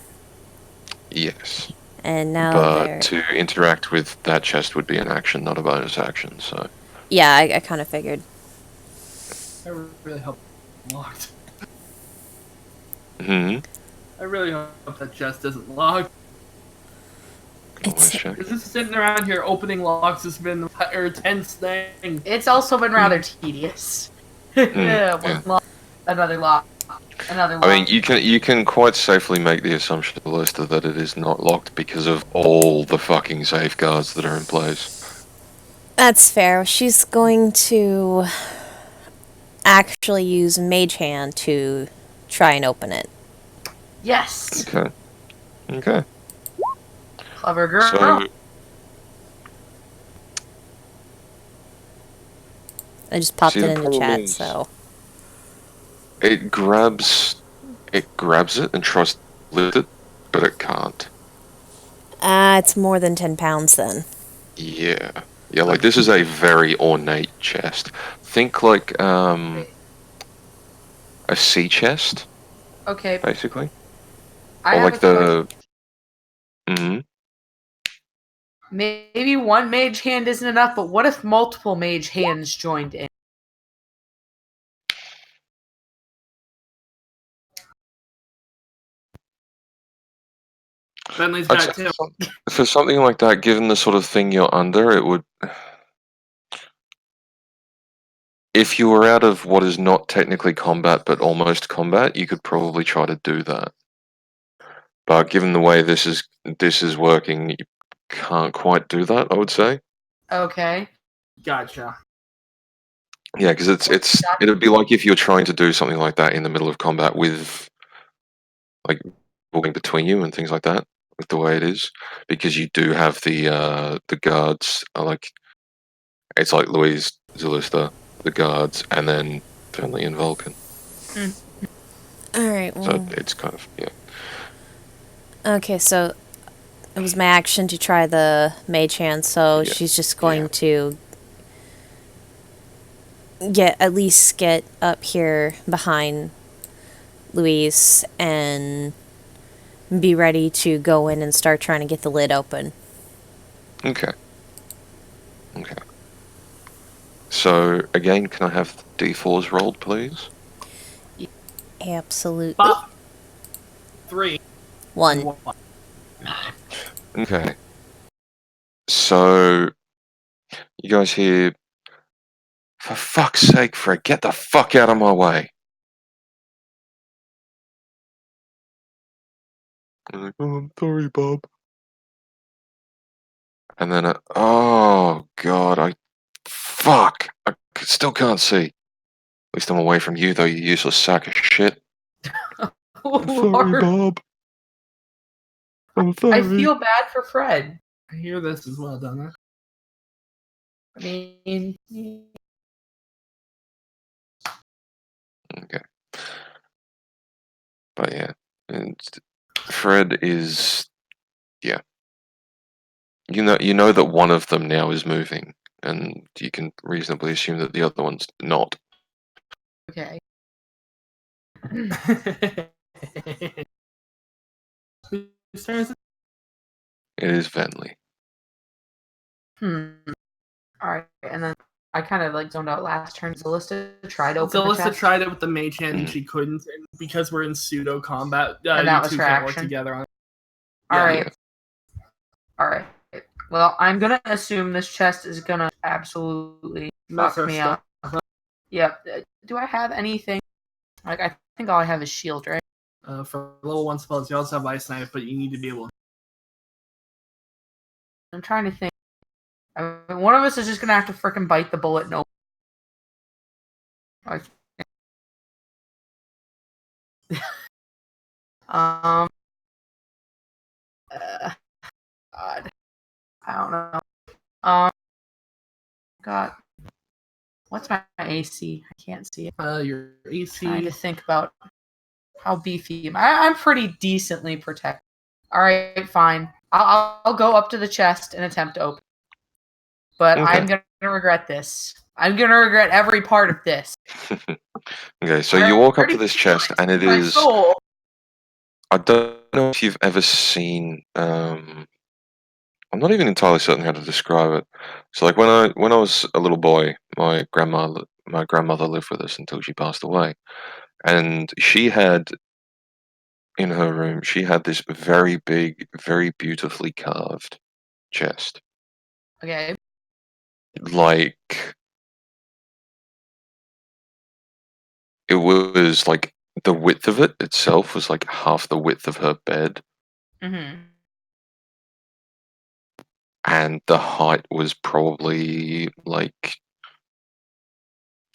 Speaker 4: Yes.
Speaker 3: and now
Speaker 4: But
Speaker 3: they're.
Speaker 4: to interact with that chest would be an action, not a bonus action, so
Speaker 3: Yeah, I kind of figured.
Speaker 2: I really hope it's locked.
Speaker 4: Hmm.
Speaker 2: I really hope that chest isn't locked.
Speaker 4: Always
Speaker 3: It's
Speaker 4: check.
Speaker 2: Because this sitting around here opening locks has been the entire tense thing.
Speaker 1: It's also been rather tedious.
Speaker 4: yeah.
Speaker 1: One lock, another lock, another lock.
Speaker 4: I mean, you can quite safely make the assumption, Lester, that it is not locked because of all the fucking safeguards that are in place.
Speaker 3: That's fair. She's going to actually use Mage Hand to try and open it.
Speaker 1: Yes,
Speaker 4: Okay. Okay.
Speaker 1: clever girl.
Speaker 4: So
Speaker 3: I just popped
Speaker 4: See,
Speaker 3: it
Speaker 4: the
Speaker 3: in the
Speaker 4: problem
Speaker 3: chat,
Speaker 4: is-
Speaker 3: so.
Speaker 4: it grabs it and tries to lift it, but it can't.
Speaker 3: It's more than 10 pounds then.
Speaker 4: Yeah. Yeah, like this is a very ornate chest. Think like a sea chest,
Speaker 1: Okay,
Speaker 4: basically.
Speaker 1: I
Speaker 4: Or
Speaker 1: have
Speaker 4: like
Speaker 1: a question.
Speaker 4: the Mhm.
Speaker 1: Maybe one mage hand isn't enough, but what if multiple mage hands joined in?
Speaker 2: Bentley's
Speaker 4: I'd
Speaker 2: got
Speaker 4: say
Speaker 2: two.
Speaker 4: for something like that, given the sort of thing you're under, it would. If you were out of what is not technically combat but almost combat, you could probably try to do that. But given the way this is working, you can't quite do that, I would say.
Speaker 1: Okay.
Speaker 2: Gotcha.
Speaker 4: Yeah, because it'd be like if you're trying to do something like that in the middle of combat with like walking between you and things like that, with the way it is, because you do have the guards like it's like Louise, Zulista, the guards, and then Finley and Vulcan.
Speaker 3: Alright,
Speaker 4: So
Speaker 3: well.
Speaker 4: it's kind of yeah.
Speaker 3: Okay, so it was my action to try the Mage Hand, so
Speaker 4: Yeah.
Speaker 3: she's just going
Speaker 4: Yeah.
Speaker 3: to at least get up here behind Louise and be ready to go in and start trying to get the lid open.
Speaker 4: Okay. Okay. So again, can I have D4s rolled, please?
Speaker 3: Absolutely.
Speaker 2: Pop. 3.
Speaker 3: One.
Speaker 2: 1.
Speaker 4: Okay. So you guys hear, for fuck's sake, Fred, get the fuck out of my way. I'm like, oh, I'm sorry, Bob. And then, oh god, fuck, still can't see. At least I'm away from you, though, you useless sack of shit. I'm sorry,
Speaker 1: Lord,
Speaker 4: Bob. I'm
Speaker 1: I
Speaker 4: sorry.
Speaker 1: feel bad for Fred.
Speaker 2: I hear this as well, don't I?
Speaker 1: I mean,
Speaker 4: Okay. But yeah, and Fred is, yeah. You know that one of them now is moving, and you can reasonably assume that the other one's not.
Speaker 1: okay.
Speaker 2: Whose turn is it?
Speaker 4: It is Venley.
Speaker 1: Alright, and then I kind of like zoned out last turn. Zalista tried to open the
Speaker 2: Zalista
Speaker 1: chest.
Speaker 2: tried it with the mage hand and she couldn't, and because we're in pseudo combat,
Speaker 1: And that
Speaker 2: you
Speaker 1: was
Speaker 2: two
Speaker 1: her
Speaker 2: can't work
Speaker 1: action.
Speaker 2: together on it.
Speaker 1: Alright. Alright. Well, I'm gonna assume this chest is gonna absolutely
Speaker 2: Mess
Speaker 1: fuck
Speaker 2: our
Speaker 1: me
Speaker 2: stuff
Speaker 1: up. Yep. Do I have anything? Like, I think all I have is shield, right?
Speaker 2: For level 1 spells, you also have Ice Knife, but you need to be able to.
Speaker 1: I'm trying to think. I mean, one of us is just gonna have to frickin' bite the bullet. No. Like, God. I don't know. God. What's my AC? I can't see it.
Speaker 2: Your
Speaker 1: Trying to
Speaker 2: AC.
Speaker 1: think about how beefy. I'm pretty decently protected. Alright, fine. I'll go up to the chest and attempt to open. But
Speaker 4: Okay.
Speaker 1: I'm gonna regret this. I'm gonna regret every part of this.
Speaker 4: Okay, so you walk up to
Speaker 1: Already
Speaker 4: this chest, and it
Speaker 1: my
Speaker 4: is.
Speaker 1: soul.
Speaker 4: I don't know if you've ever seen I'm not even entirely certain how to describe it. So like when I was a little boy, my grandmother lived with us until she passed away, and she had in her room she had this very big, very beautifully carved chest.
Speaker 1: Okay.
Speaker 4: Like it was like the width of it itself was like half the width of her bed,
Speaker 1: Mm-hmm.
Speaker 4: and the height was probably like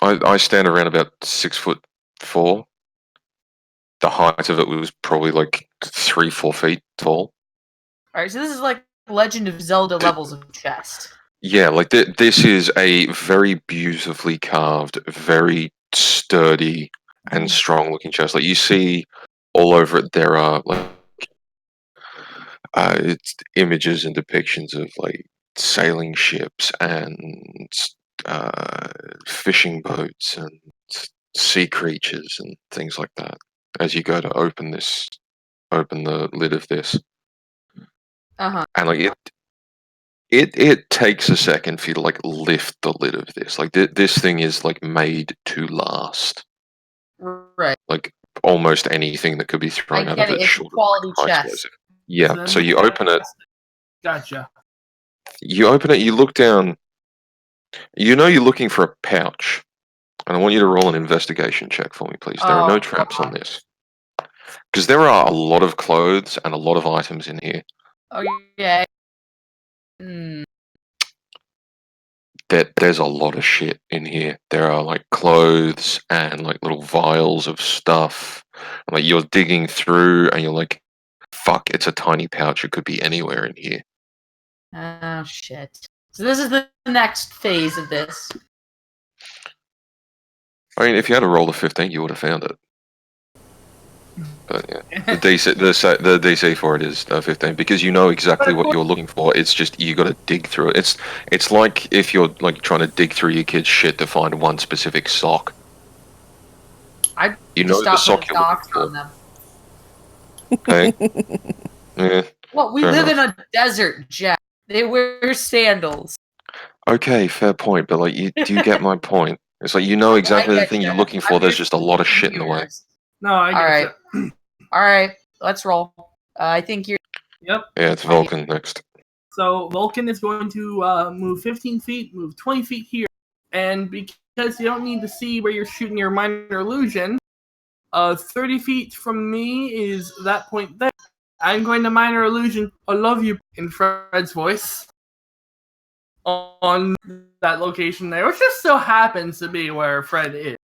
Speaker 4: I stand around about 6'4". The height of it was probably like 3-4 feet tall.
Speaker 1: All right. So this is like Legend of Zelda levels of chest.
Speaker 4: Yeah, like this is a very beautifully carved, very sturdy and strong looking chest. Like you see all over it, there are like it's images and depictions of like sailing ships and uh, fishing boats and sea creatures and things like that. As you go to open the lid of this,
Speaker 1: Uh-huh.
Speaker 4: and like it takes a second for you to like lift the lid of this. Like this thing is like made to last.
Speaker 1: Right.
Speaker 4: Like almost anything that could be
Speaker 1: I
Speaker 4: thrown out
Speaker 1: get
Speaker 4: of
Speaker 1: it.
Speaker 4: it
Speaker 1: It's a
Speaker 4: should have
Speaker 1: quality
Speaker 4: high
Speaker 1: chest.
Speaker 4: explosive. Yeah.
Speaker 2: Then
Speaker 4: So you open it.
Speaker 2: Gotcha.
Speaker 4: You open it. You look down. You know you're looking for a pouch, and I want you to roll an investigation check for me, please. There are no
Speaker 1: Oh,
Speaker 4: traps on this because there are a lot of clothes and a lot of items in here.
Speaker 1: okay. Hmm.
Speaker 4: There's a lot of shit in here. There are like clothes and like little vials of stuff. And, like you're digging through and you're like, fuck, it's a tiny pouch. It could be anywhere in here.
Speaker 1: Oh shit. So this is the next phase of this.
Speaker 4: I mean, if you had a roll of 15, you would have found it. But yeah, the DC for it is 15 because you know exactly what you're looking for. It's just you got to dig through it. It's like if you're like trying to dig through your kid's shit to find one specific sock.
Speaker 1: I
Speaker 4: You know the
Speaker 1: stop
Speaker 4: sock
Speaker 1: putting
Speaker 4: you're looking
Speaker 1: socks on
Speaker 4: for.
Speaker 1: them.
Speaker 4: Okay. Yeah.
Speaker 1: Well, we
Speaker 4: Fair
Speaker 1: live
Speaker 4: enough.
Speaker 1: in a desert, Jack. They wear sandals.
Speaker 4: Okay, fair point, but like, do you get my point? It's like you know exactly
Speaker 1: I
Speaker 4: the
Speaker 1: get
Speaker 4: thing
Speaker 1: you.
Speaker 4: you're looking for.
Speaker 1: I'm
Speaker 4: There's just a lot of shit in the way.
Speaker 1: viewers.
Speaker 2: No, I
Speaker 1: All right.
Speaker 2: get
Speaker 1: All right. Let's roll. I think you're.
Speaker 2: Yep.
Speaker 4: Yeah, it's Vulcan next.
Speaker 2: So Vulcan is going to move 15 feet, move 20 feet here, and because you don't need to see where you're shooting your minor illusion, 30 feet from me is that point there. I'm going to minor illusion I love you in Fred's voice on that location there, which just so happens to be where Fred is.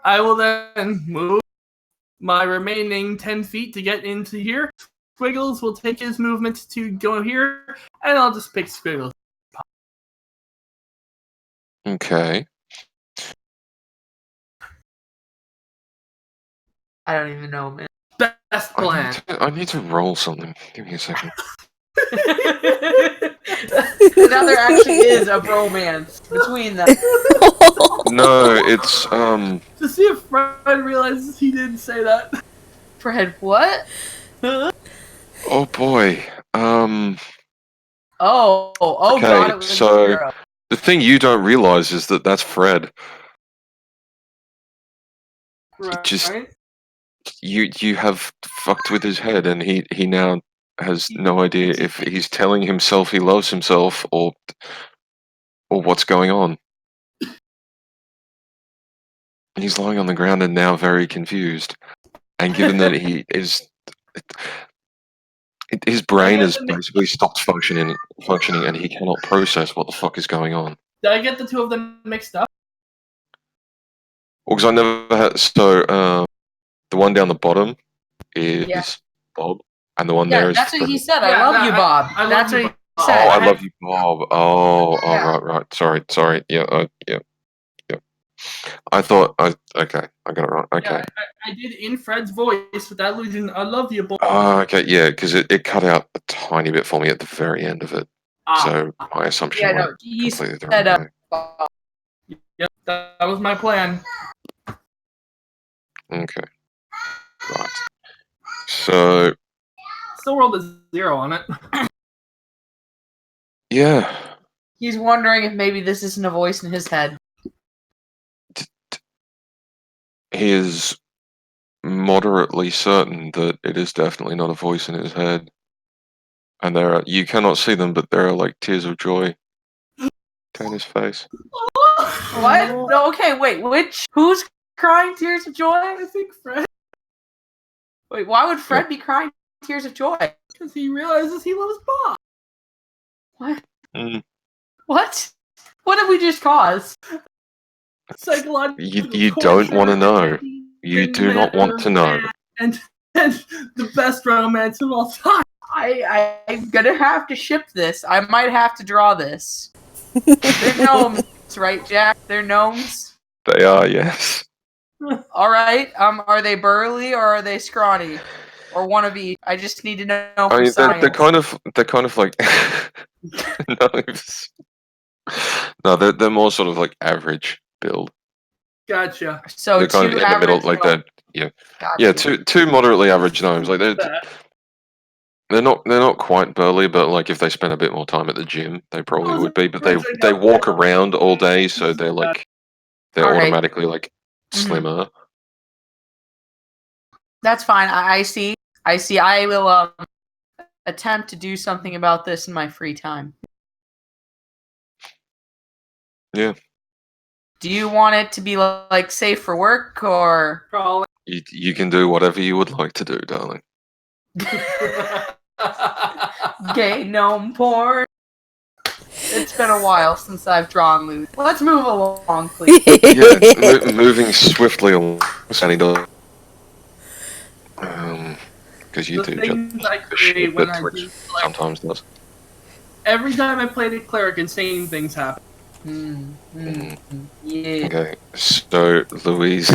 Speaker 2: I will then move my remaining 10 feet to get into here. Squiggles will take his movement to go here, and I'll just pick Squiggles.
Speaker 4: Okay.
Speaker 1: I don't even know, man.
Speaker 2: Best plan.
Speaker 4: I need to roll something. Give me a second.
Speaker 1: Now there actually is a bromance between them.
Speaker 4: No, it's
Speaker 2: To see if Fred realizes he didn't say that.
Speaker 1: Fred, what?
Speaker 4: Oh boy.
Speaker 1: Oh
Speaker 4: Okay,
Speaker 1: god, it was
Speaker 4: so-
Speaker 1: a hero.
Speaker 4: The thing you don't realize is that that's Fred. Just-
Speaker 2: Right?
Speaker 4: You have fucked with his head, and he now has no idea if he's telling himself he loves himself or what's going on. He's lying on the ground and now very confused. And given that he is, his brain has basically stopped functioning, and he cannot process what the fuck is going on.
Speaker 2: Did I get the two of them mixed up?
Speaker 4: Well, because I never had. So, the one down the bottom is
Speaker 1: Yeah.
Speaker 4: Bob, and the one
Speaker 1: Yeah,
Speaker 4: there is
Speaker 1: that's what
Speaker 4: Fred.
Speaker 1: he said.
Speaker 2: Yeah,
Speaker 1: I love
Speaker 2: no,
Speaker 1: you,
Speaker 2: I-
Speaker 1: Bob.
Speaker 2: I love
Speaker 1: That's
Speaker 2: you,
Speaker 1: what he
Speaker 2: Bob.
Speaker 4: Oh,
Speaker 1: said.
Speaker 4: I love you, Bob. Oh,
Speaker 1: Yeah.
Speaker 4: right. Sorry. Yeah. I thought okay, I got it wrong. Okay.
Speaker 2: Yeah, I did in Fred's voice with that illusion. I love you, boy.
Speaker 4: Oh, okay, yeah, because it cut out a tiny bit for me at the very end of it.
Speaker 2: Ah,
Speaker 4: So my assumption
Speaker 1: Yeah,
Speaker 4: went
Speaker 1: no, he
Speaker 4: completely the
Speaker 1: said,
Speaker 4: wrong way.
Speaker 1: Bob.
Speaker 2: yep, that was my plan.
Speaker 4: Okay. Right. So,
Speaker 2: Still rolled a 0 on it.
Speaker 4: yeah.
Speaker 1: He's wondering if maybe this isn't a voice in his head.
Speaker 4: He is moderately certain that it is definitely not a voice in his head. And you cannot see them, but there are like tears of joy down his face.
Speaker 1: What? No, okay, wait, who's crying tears of joy?
Speaker 2: I think Fred,
Speaker 1: Wait, why would Fred be crying tears of joy?
Speaker 2: because he realizes he loves Bob.
Speaker 1: What?
Speaker 4: Mm.
Speaker 1: What? What did we just cause?
Speaker 2: Psychological
Speaker 4: You don't want to
Speaker 2: torture,
Speaker 4: know. You do not want to know.
Speaker 2: And the best romance of all time.
Speaker 1: I'm gonna have to ship this. I might have to draw this. They're gnomes, right, Jack? They're gnomes.
Speaker 4: They are, yes.
Speaker 1: All right. Are they burly or are they scrawny, or one of each? I just need to know.
Speaker 4: I
Speaker 1: For
Speaker 4: mean,
Speaker 1: science.
Speaker 4: they're kind of like knives. No, they're more sort of like average build.
Speaker 2: Gotcha.
Speaker 1: So
Speaker 4: They're kind of
Speaker 1: two
Speaker 4: in the middle,
Speaker 1: average
Speaker 4: like
Speaker 1: gnomes.
Speaker 4: that.
Speaker 1: Gotcha.
Speaker 4: Yeah, two moderately average gnomes. Like
Speaker 2: That.
Speaker 4: they're not quite burly, but like if they spent a bit more time at the gym, they probably
Speaker 2: Oh,
Speaker 4: would be. But
Speaker 2: Fred's
Speaker 4: they
Speaker 2: like
Speaker 4: walk
Speaker 2: a-
Speaker 4: around all day, so they're
Speaker 1: All right.
Speaker 4: automatically like
Speaker 1: Mhm.
Speaker 4: slimmer.
Speaker 1: That's fine. I see. I see. I will attempt to do something about this in my free time.
Speaker 4: Yeah.
Speaker 1: Do you want it to be like safe for work or?
Speaker 2: Probably.
Speaker 4: You can do whatever you would like to do, darling.
Speaker 1: Gay gnome porn. It's been a while since I've drawn Lou. Let's move along, please.
Speaker 4: Yeah, moving swiftly along. Sandy does. Because you
Speaker 2: The
Speaker 4: do
Speaker 2: things
Speaker 4: just
Speaker 2: I
Speaker 4: the shit
Speaker 2: create when
Speaker 4: that
Speaker 2: I
Speaker 4: Twitch
Speaker 2: do
Speaker 4: sometimes does.
Speaker 2: Every time I played a cleric, insane things happen.
Speaker 1: Yeah.
Speaker 4: Okay, so Louise,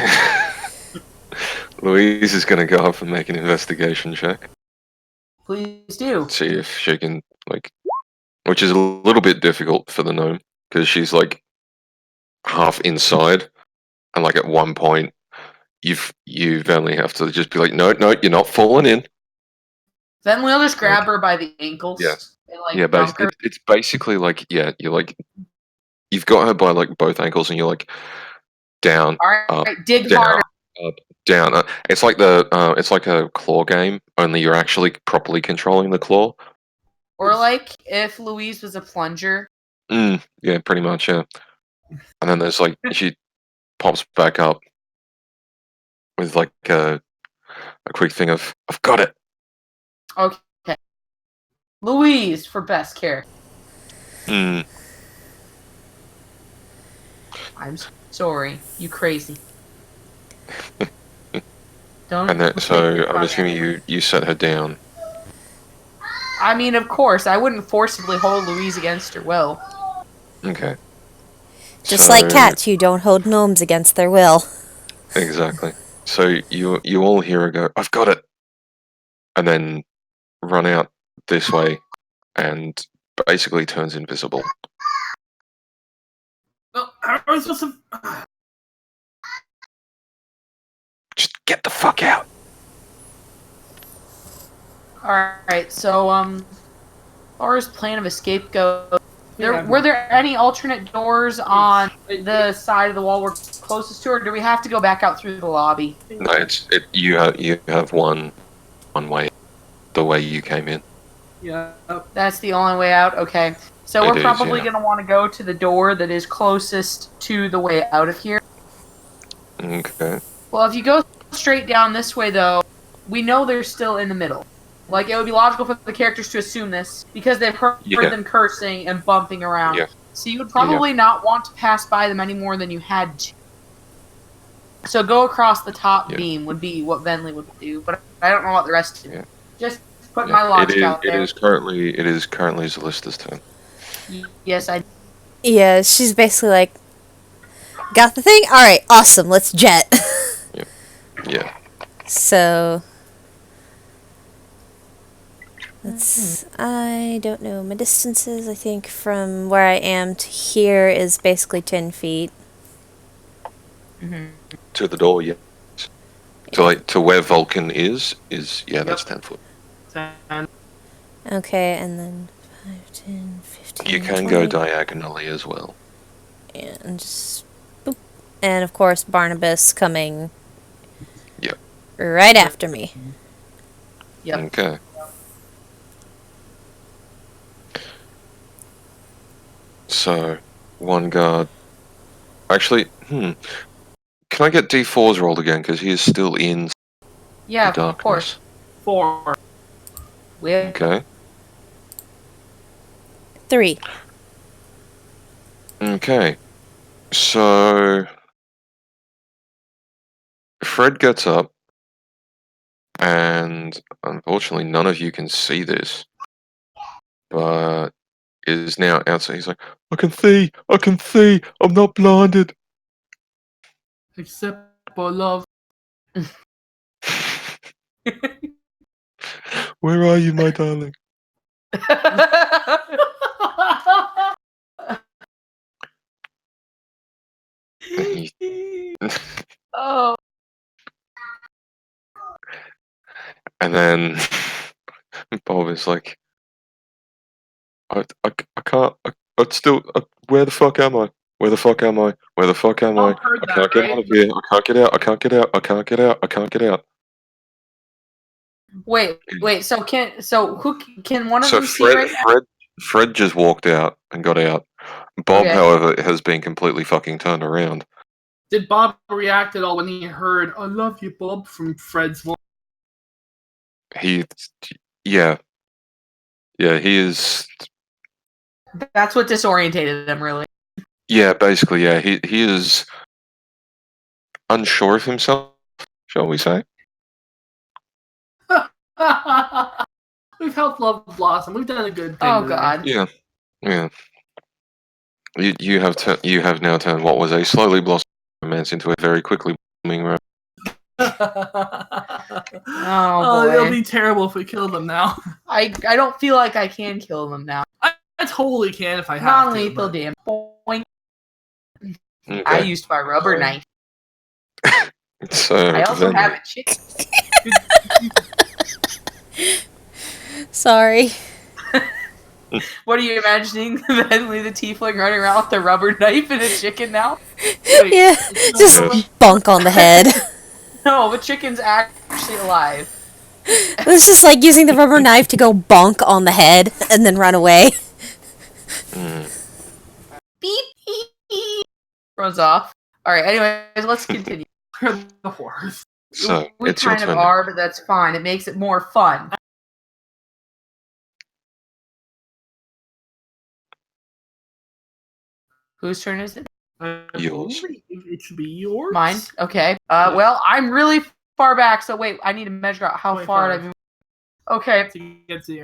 Speaker 4: Louise is going to go up and make an investigation check.
Speaker 1: Please do.
Speaker 4: See if she can which is a little bit difficult for the gnome because she's like half inside, and like at one point you only have to just be like, no, you're not falling in.
Speaker 1: Then we'll just grab her by the ankles.
Speaker 4: Yeah.
Speaker 1: And, like,
Speaker 4: Yeah,
Speaker 1: dunk her.
Speaker 4: it's basically like you've got her by like both ankles, and you're like down,
Speaker 1: All right,
Speaker 4: up,
Speaker 1: dig
Speaker 4: down,
Speaker 1: harder.
Speaker 4: up, down. It's like it's like a claw game, only you're actually properly controlling the claw.
Speaker 1: Or like if Louise was a plunger.
Speaker 4: Yeah, pretty much. Yeah, and then there's like she pops back up with like a quick thing of I've got it.
Speaker 1: Okay. Louise for best care. I'm sorry. You crazy. Don't.
Speaker 4: And then, so
Speaker 1: take
Speaker 4: I'm
Speaker 1: it
Speaker 4: assuming you set her down.
Speaker 1: I mean, of course, I wouldn't forcibly hold Louise against her will.
Speaker 4: Okay.
Speaker 3: Just like cats, you don't hold gnomes against their will.
Speaker 4: Exactly. So you all hear her go, I've got it, and then run out this way, and basically turns invisible.
Speaker 2: Well, how are we supposed to?
Speaker 4: Just get the fuck out.
Speaker 1: Alright, so, as far as plan of escape goes, were there any alternate doors on the side of the wall we're closest to, or do we have to go back out through the lobby?
Speaker 4: No, you have one way, the way you came in.
Speaker 2: Yeah.
Speaker 1: That's the only way out? Okay. So
Speaker 4: It
Speaker 1: we're
Speaker 4: is,
Speaker 1: probably
Speaker 4: yeah.
Speaker 1: going to want to go to the door that is closest to the way out of here.
Speaker 4: Okay.
Speaker 1: Well, if you go straight down this way, though, we know they're still in the middle. Like, it would be logical for the characters to assume this, because they've heard them cursing and bumping around.
Speaker 4: Yeah.
Speaker 1: So you would probably not want to pass by them any more than you had to. So go across the top beam would be what Venley would do, but I don't know what the rest do.
Speaker 4: Yeah.
Speaker 1: Just put my logic out
Speaker 4: It
Speaker 1: there.
Speaker 4: is currently Zalista's turn.
Speaker 1: Yes, I...
Speaker 3: Yeah, she's basically like, got the thing? Alright, awesome, let's jet.
Speaker 4: Yeah.
Speaker 3: So... I don't know, my distances, I think, from where I am to here is basically 10 feet.
Speaker 4: To the door, yeah. to where Vulcan is yeah, that's 10 foot.
Speaker 2: 10.
Speaker 3: Okay, and then 5, 10, 15,
Speaker 4: You can
Speaker 3: 20,
Speaker 4: go diagonally as well.
Speaker 3: and just boop. And of course, Barnabas coming
Speaker 4: Yep.
Speaker 3: right after me.
Speaker 1: Yep.
Speaker 4: Okay. So, one guard. Actually, can I get D4s rolled again? Because he is still in
Speaker 1: Yeah,
Speaker 4: the
Speaker 1: of course.
Speaker 4: darkness.
Speaker 2: 4.
Speaker 1: We have
Speaker 4: Okay.
Speaker 3: 3.
Speaker 4: Okay. So, Fred gets up, and unfortunately, none of you can see this, but is now outside. He's like, I can see, I'm not blinded.
Speaker 2: Except for love.
Speaker 4: Where are you, my darling?
Speaker 1: Oh.
Speaker 4: And then Bob is like, I can't, where the fuck am I? Where the fuck am I? Where the fuck am I?
Speaker 2: Bob heard
Speaker 4: I
Speaker 2: that,
Speaker 4: can't get
Speaker 2: right?
Speaker 4: out of here. I can't get out. I can't get out. I can't get out. I can't get out.
Speaker 1: Wait. So who can one of
Speaker 4: So
Speaker 1: them see right now?
Speaker 4: Fred just walked out and got out. Bob,
Speaker 1: Okay.
Speaker 4: however, has been completely fucking turned around.
Speaker 2: Did Bob react at all when he heard "I love you, Bob" from Fred's voice?
Speaker 4: Yeah, he is.
Speaker 1: That's what disorientated them, really.
Speaker 4: Yeah, basically, yeah, he is unsure of himself, shall we say?
Speaker 2: We've helped Love Blossom. We've done a good thing.
Speaker 1: Oh
Speaker 2: today.
Speaker 1: God.
Speaker 4: Yeah. You have now turned what was a slowly blossoming romance into a very quickly blooming romance.
Speaker 1: Oh boy.
Speaker 2: It'll be terrible if we kill them now.
Speaker 1: I don't feel like I can kill them now.
Speaker 2: I totally can if I have
Speaker 1: Non-lethal
Speaker 2: to.
Speaker 1: damage. Boing.
Speaker 4: Okay.
Speaker 1: I used my rubber knife.
Speaker 4: So
Speaker 1: I also
Speaker 4: then,
Speaker 1: have a chicken.
Speaker 3: Sorry.
Speaker 1: What are you imagining? Bentley the tiefling running around with a rubber knife and a chicken now?
Speaker 2: Wait,
Speaker 3: Yeah, just
Speaker 4: Yes.
Speaker 3: bonk on the head.
Speaker 1: No, the chicken's actually alive.
Speaker 3: It's just like using the rubber knife to go bonk on the head and then run away.
Speaker 1: Beep beep. Runs off. All right. Anyways, let's continue.
Speaker 2: we're the horse.
Speaker 4: so
Speaker 1: We
Speaker 4: it's your
Speaker 1: kind of
Speaker 4: turn.
Speaker 1: are, but that's fine. It makes it more fun. Whose turn is it?
Speaker 4: Yours.
Speaker 2: It should be yours.
Speaker 1: Mine. Okay. Well, I'm really far back, so wait. I need to measure out how far
Speaker 2: 25.
Speaker 1: I've been. Okay.
Speaker 2: To get to your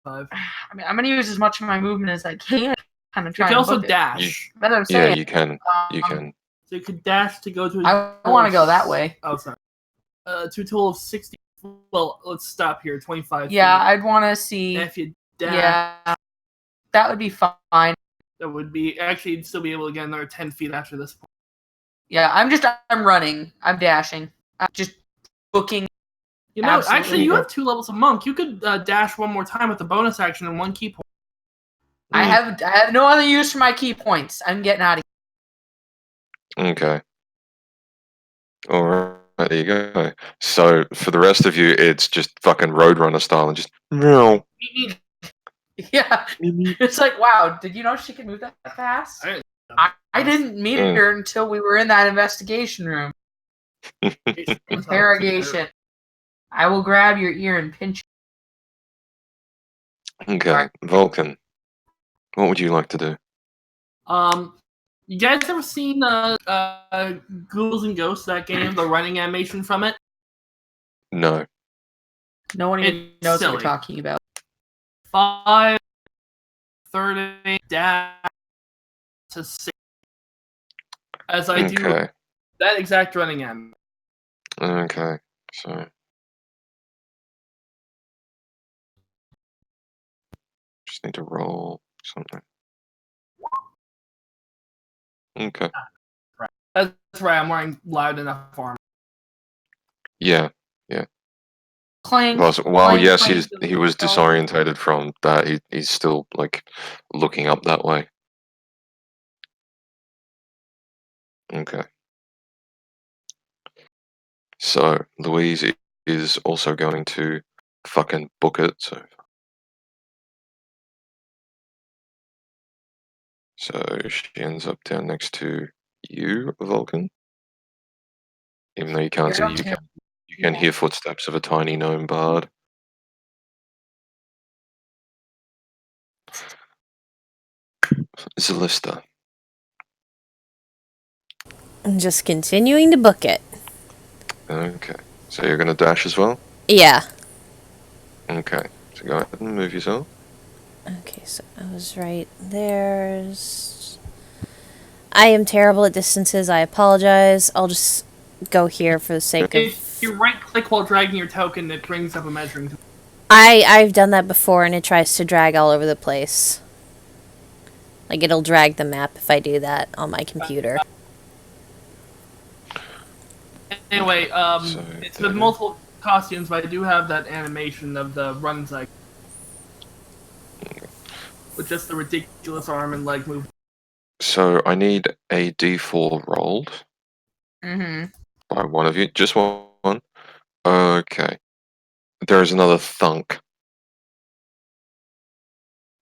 Speaker 2: 5.
Speaker 1: I mean, I'm gonna use as much of my movement as I can. Kind of
Speaker 2: You
Speaker 1: try.
Speaker 2: can also
Speaker 1: book it.
Speaker 2: dash.
Speaker 1: That's what I'm
Speaker 4: Yeah,
Speaker 1: saying.
Speaker 4: you can. You can.
Speaker 2: So you could dash to go to.
Speaker 1: I want to go that way.
Speaker 2: Oh, sorry. To a total of 60. Well, let's stop here. 25.
Speaker 1: Yeah,
Speaker 2: feet.
Speaker 1: I'd want to see.
Speaker 2: And if you dash,
Speaker 1: Yeah, that would be fine.
Speaker 2: that would be actually you'd still be able to get another 10 feet after this point.
Speaker 1: Yeah, I'm running. I'm dashing. I'm just booking.
Speaker 2: You know,
Speaker 1: Absolutely.
Speaker 2: actually, you have 2 levels of monk. You could dash one more time with the bonus action and 1 key point.
Speaker 1: I have no other use for my key points. I'm getting out of
Speaker 4: Okay. All right. There you go. So for the rest of you, it's just fucking Roadrunner style and just meow.
Speaker 1: here. Yeah, it's like, wow. Did you know she can move that fast? I didn't meet her until we were in that investigation room. Interrogation. I will grab your ear and pinch.
Speaker 4: Okay, Vulcan. What would you like to do?
Speaker 2: You guys ever seen Ghouls and Ghosts, that game, the running animation from it?
Speaker 4: No.
Speaker 1: No one even
Speaker 2: It's
Speaker 1: knows what
Speaker 2: silly.
Speaker 1: we're talking about.
Speaker 2: 5, 30, dash to 6. As I do
Speaker 4: Okay.
Speaker 2: that exact running animation.
Speaker 4: Okay. So just need to roll something. Okay.
Speaker 2: That's right, I'm wearing loud enough armor.
Speaker 4: Yeah.
Speaker 1: Clank.
Speaker 4: Well,
Speaker 1: clank,
Speaker 4: yes,
Speaker 1: clank,
Speaker 4: he was disorientated from that. He's still like looking up that way. Okay. So Louise is also going to fucking book it. So she ends up down next to you, Vulcan. Even though you can't see, you can hear footsteps of a tiny gnome bard. Zalista.
Speaker 3: I'm just continuing to book it.
Speaker 4: Okay. So you're gonna dash as well?
Speaker 3: Yeah.
Speaker 4: Okay. So go ahead and move yourself.
Speaker 3: Okay, so I was right there. I am terrible at distances. I apologize. I'll just go here for the sake of...
Speaker 2: If you right-click while dragging your token, it brings up a measuring tool.
Speaker 3: I've done that before, and it tries to drag all over the place. Like, it'll drag the map if I do that on my computer.
Speaker 2: Anyway,
Speaker 4: So
Speaker 2: it's with multiple costumes, but I do have that animation of the run cycle. With just the ridiculous arm and leg movement.
Speaker 4: So I need a D4 rolled
Speaker 1: Mm-hmm.
Speaker 4: by one of you. Just one. Okay. There is another thunk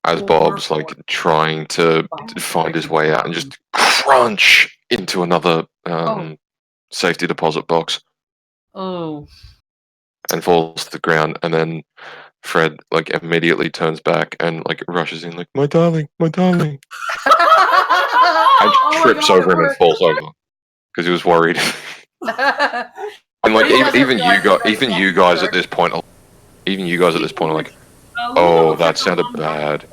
Speaker 4: as Bob's like trying to find his way out and just crunch into another safety deposit box
Speaker 1: Oh.
Speaker 4: and falls to the ground. And then Fred like immediately turns back and like rushes in like, my darling, my darling. And trips over him and falls over because he was worried. And like even you guys at this point are like, oh, that sounded bad.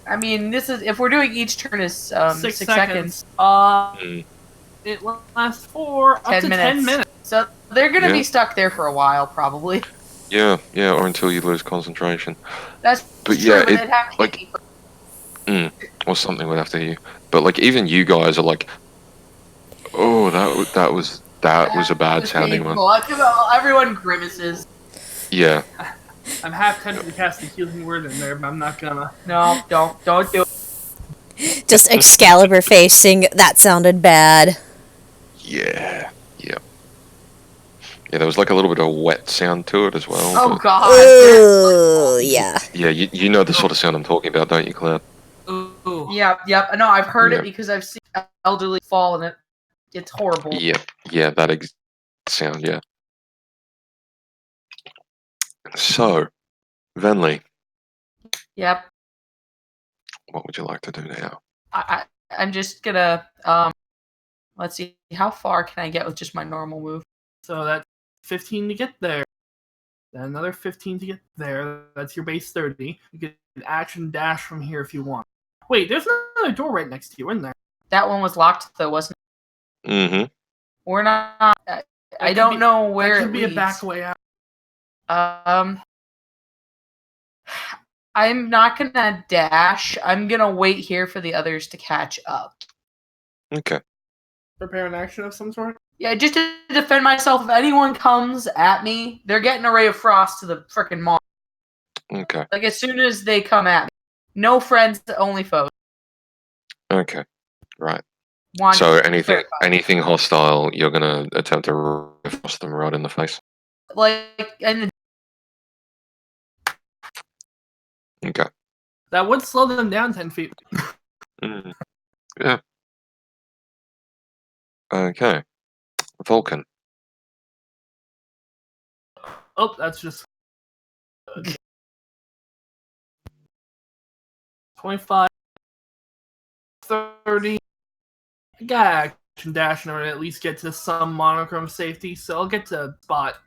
Speaker 1: I mean, this is if we're doing each turn is 6 seconds.
Speaker 2: It lasts for up to 10 minutes.
Speaker 1: So they're gonna be stuck there for a while, probably.
Speaker 4: Yeah, or until you lose concentration.
Speaker 1: That's
Speaker 4: but
Speaker 1: true,
Speaker 4: yeah,
Speaker 1: but they'd have to
Speaker 4: like, or something would have to hit you. But like even you guys are like, oh, that was a bad sounding one.
Speaker 1: Everyone grimaces.
Speaker 4: Yeah.
Speaker 2: I'm half tempted to cast a healing word in there, but I'm not gonna.
Speaker 1: No, don't do it.
Speaker 3: Just Excalibur facing. That sounded bad.
Speaker 4: Yeah. Yeah, there was like a little bit of a wet sound to it as well.
Speaker 1: Oh god.
Speaker 3: Ooh, yeah.
Speaker 4: Yeah, you know the sort of sound I'm talking about, don't you, Cloud?
Speaker 2: Ooh.
Speaker 1: Yep. No, I've heard it because I've seen elderly fall and it's horrible.
Speaker 4: Yeah, that sound, yeah. So, Venli.
Speaker 1: Yep.
Speaker 4: What would you like to do now?
Speaker 1: I'm just gonna let's see, how far can I get with just my normal move?
Speaker 2: So that's 15 to get there. Then another 15 to get there. That's your base 30. You get an action dash from here if you want. Wait, there's another door right next to you, isn't there?
Speaker 1: That one was locked though, wasn't it?
Speaker 4: Mm-hmm.
Speaker 1: We're not. I don't know where
Speaker 2: it
Speaker 1: it
Speaker 2: could be
Speaker 1: leads.
Speaker 2: a back way out.
Speaker 1: I'm not gonna dash. I'm gonna wait here for the others to catch up.
Speaker 4: Okay.
Speaker 2: Prepare an action of some sort?
Speaker 1: Yeah, just to defend myself. If anyone comes at me, they're getting a ray of frost to the frickin' maw.
Speaker 4: Okay.
Speaker 1: Like, as soon as they come at me. No friends, only foes.
Speaker 4: Okay. Right.
Speaker 1: Want
Speaker 4: So
Speaker 1: to clarify.
Speaker 4: anything hostile, you're gonna attempt to frost them right in the face.
Speaker 1: Like, and
Speaker 4: Okay.
Speaker 2: That would slow them down 10 feet.
Speaker 4: Yeah. Okay. Vulcan.
Speaker 2: Oh, that's just 25, 30. I got action dash in order to at least get to some monochrome safety, so I'll get to spot.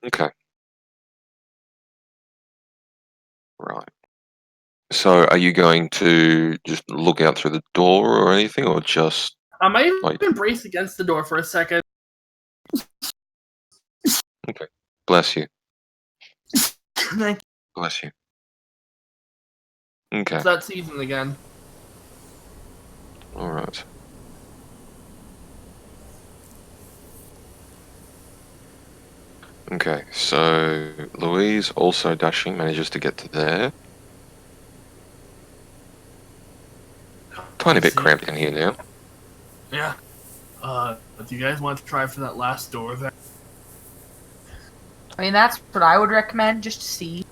Speaker 4: Okay. Right. So are you going to just look out through the door or anything, or just
Speaker 2: I might even
Speaker 4: like
Speaker 2: brace against the door for a second.
Speaker 4: Okay. Bless you.
Speaker 1: Thank
Speaker 4: Bless you. Okay.
Speaker 2: It's that season again.
Speaker 4: Alright. Okay, so Louise, also dashing, manages to get to there. Tiny bit
Speaker 2: See?
Speaker 4: cramped in here now.
Speaker 2: Yeah. Do you guys want to try for that last door there?
Speaker 1: I mean, that's what I would recommend, just to see.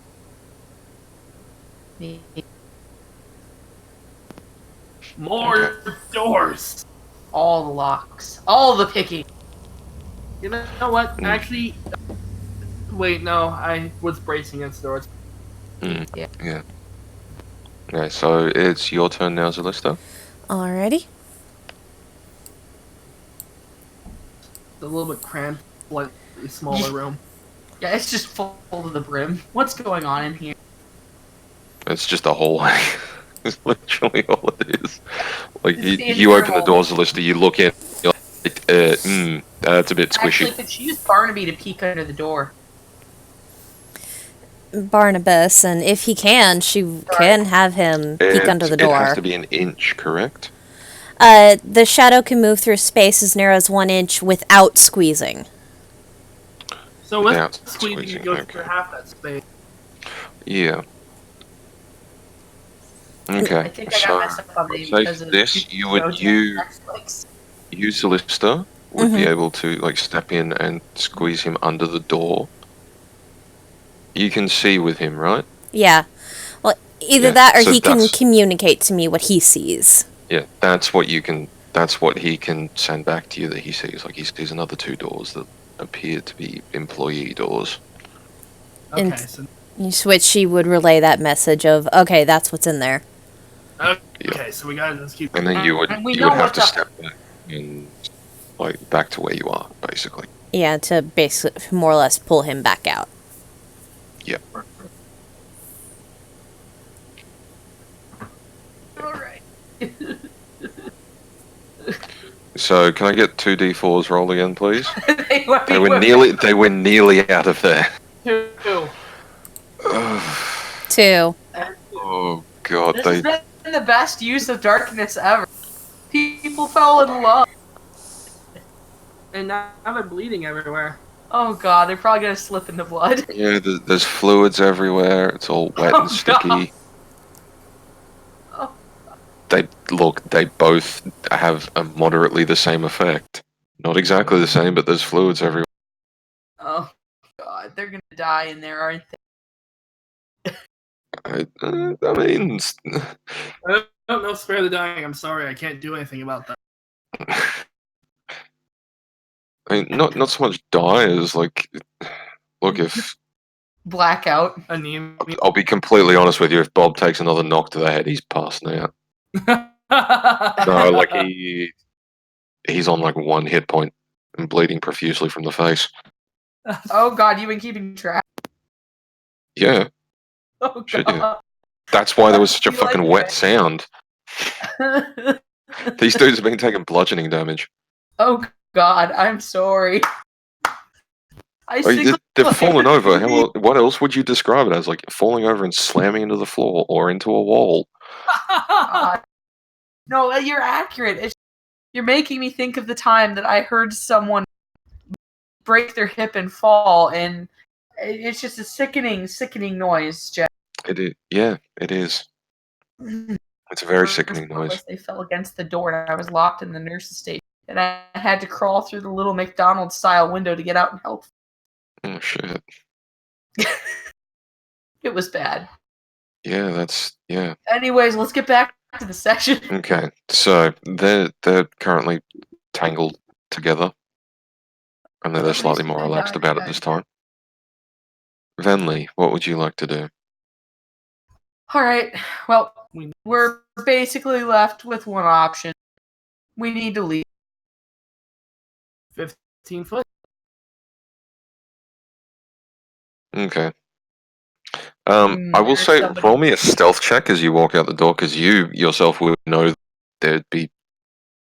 Speaker 2: More doors!
Speaker 1: All the locks. All the picking.
Speaker 2: You know what?
Speaker 4: Mm.
Speaker 2: Actually, wait, no, I was bracing against the doors.
Speaker 4: Yeah. Okay, so it's your turn now, Zalista.
Speaker 3: Alrighty.
Speaker 2: It's a little bit cramped, slightly smaller room.
Speaker 1: Yeah, it's just full to the brim. What's going on in here?
Speaker 4: It's just a hallway. It's literally all it is. Like,
Speaker 1: It's the
Speaker 4: you open the
Speaker 1: internal
Speaker 4: door, Zalista, you look in, you're like, that's a bit squishy.
Speaker 1: Actually, could she use Barnaby to peek under the door?
Speaker 3: Barnabas, and if he can, she can have him peek under the
Speaker 4: It has
Speaker 3: door.
Speaker 4: to be an inch, correct?
Speaker 3: The shadow can move through space as narrow as 1 inch without squeezing.
Speaker 2: So with
Speaker 4: Without
Speaker 2: squeezing,
Speaker 4: squeezing,
Speaker 2: it goes
Speaker 4: okay.
Speaker 2: through half that space.
Speaker 4: Yeah.
Speaker 1: I
Speaker 4: Okay,
Speaker 1: think I
Speaker 4: so
Speaker 1: got messed up on the
Speaker 4: I'd
Speaker 1: name
Speaker 4: say
Speaker 1: because
Speaker 4: for
Speaker 1: of
Speaker 4: this, you would
Speaker 1: Netflix.
Speaker 4: you Zalista would be
Speaker 3: Mhm.
Speaker 4: able to like step in and squeeze him under the door. You can see with him, right?
Speaker 3: Yeah. Well, either
Speaker 4: Yeah,
Speaker 3: that or
Speaker 4: so
Speaker 3: he can
Speaker 4: that's-
Speaker 3: communicate to me what he sees.
Speaker 4: Yeah, that's what you can. That's what he can send back to you that he sees. Like he sees another 2 doors that appear to be employee doors.
Speaker 2: Okay,
Speaker 3: And-
Speaker 2: so
Speaker 3: Which she would relay that message of, okay, that's what's in there.
Speaker 2: okay, so we gotta just keep.
Speaker 4: And then you would
Speaker 1: And we
Speaker 4: you
Speaker 1: know
Speaker 4: would have
Speaker 1: what's
Speaker 4: to
Speaker 1: up.
Speaker 4: step back and like back to where you are, basically.
Speaker 3: Yeah, to basically more or less pull him back out.
Speaker 4: Yep.
Speaker 1: All right.
Speaker 4: So can I get 2d4s roll again, please?
Speaker 1: they
Speaker 4: They were nearly out of there.
Speaker 2: Two.
Speaker 4: Oh
Speaker 3: 2.
Speaker 4: god,
Speaker 1: This
Speaker 4: they
Speaker 1: has been the best use of darkness ever. People fell in love.
Speaker 2: And now they're bleeding everywhere.
Speaker 1: Oh god, they're probably gonna slip into blood.
Speaker 4: yeah, there's fluids everywhere. It's all wet
Speaker 1: Oh,
Speaker 4: and sticky.
Speaker 1: Oh.
Speaker 4: They both have a moderately the same effect. Not exactly the same, but there's fluids everywhere.
Speaker 1: Oh god, they're gonna die in there, aren't they?
Speaker 4: I mean,
Speaker 2: I don't know, spare the dying. I'm sorry, I can't do anything about that.
Speaker 4: I mean, not so much die as like, look, if
Speaker 1: Blackout.
Speaker 2: Anemia.
Speaker 4: I'll be completely honest with you, if Bob takes another knock to the head, he's passing out. No, like he's on like 1 hit point and bleeding profusely from the face.
Speaker 1: Oh god, you've been keeping track.
Speaker 4: Yeah,
Speaker 1: Oh
Speaker 4: should you?
Speaker 1: god.
Speaker 4: That's why there was such a
Speaker 1: You like
Speaker 4: fucking
Speaker 1: it,
Speaker 4: wet
Speaker 1: right?
Speaker 4: sound. These dudes have been taking bludgeoning damage.
Speaker 1: Oh god, I'm sorry. I
Speaker 4: They've fallen over.
Speaker 1: single-
Speaker 4: What else would you describe it as? Like falling over and slamming into the floor or into a wall?
Speaker 1: God. No, you're accurate. You're making me think of the time that I heard someone break their hip and fall, and it's just a sickening, sickening noise, Jeff.
Speaker 4: Yeah, it is. It's a very sickening noise.
Speaker 1: They fell against the door, and I was locked in the nurse's station, and I had to crawl through the little McDonald's-style window to get out and help.
Speaker 4: Oh shit.
Speaker 1: It was bad.
Speaker 4: Yeah, yeah.
Speaker 1: Anyways, let's get back to the session.
Speaker 4: Okay, so they're currently tangled together, and they're slightly more relaxed about it this time. Venley, what would you like to do?
Speaker 1: All right. Well, we're basically left with one option. We need to leave.
Speaker 2: 15 foot.
Speaker 4: Okay. I will
Speaker 1: There's
Speaker 4: say,
Speaker 1: somebody-
Speaker 4: roll me a stealth check as you walk out the door, because you yourself would know there'd be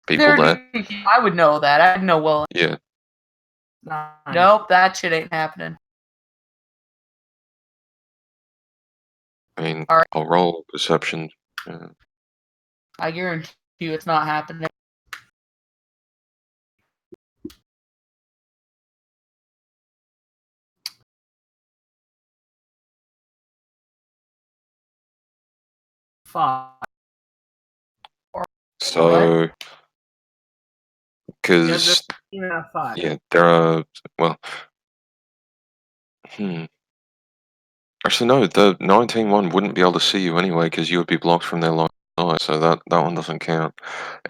Speaker 4: people there.
Speaker 1: I would know that. I'd know well.
Speaker 4: Yeah.
Speaker 2: Nice.
Speaker 1: Nope, that shit ain't happening.
Speaker 4: I mean,
Speaker 1: Alright.
Speaker 4: I'll roll perception.
Speaker 1: I guarantee you it's not happening.
Speaker 2: 5.
Speaker 4: So,
Speaker 2: Yeah,
Speaker 4: because
Speaker 2: 15 out of 5.
Speaker 4: yeah, there are well, hmm. Actually, no, the 19 one wouldn't be able to see you anyway because you would be blocked from their line of sight, so that one doesn't count.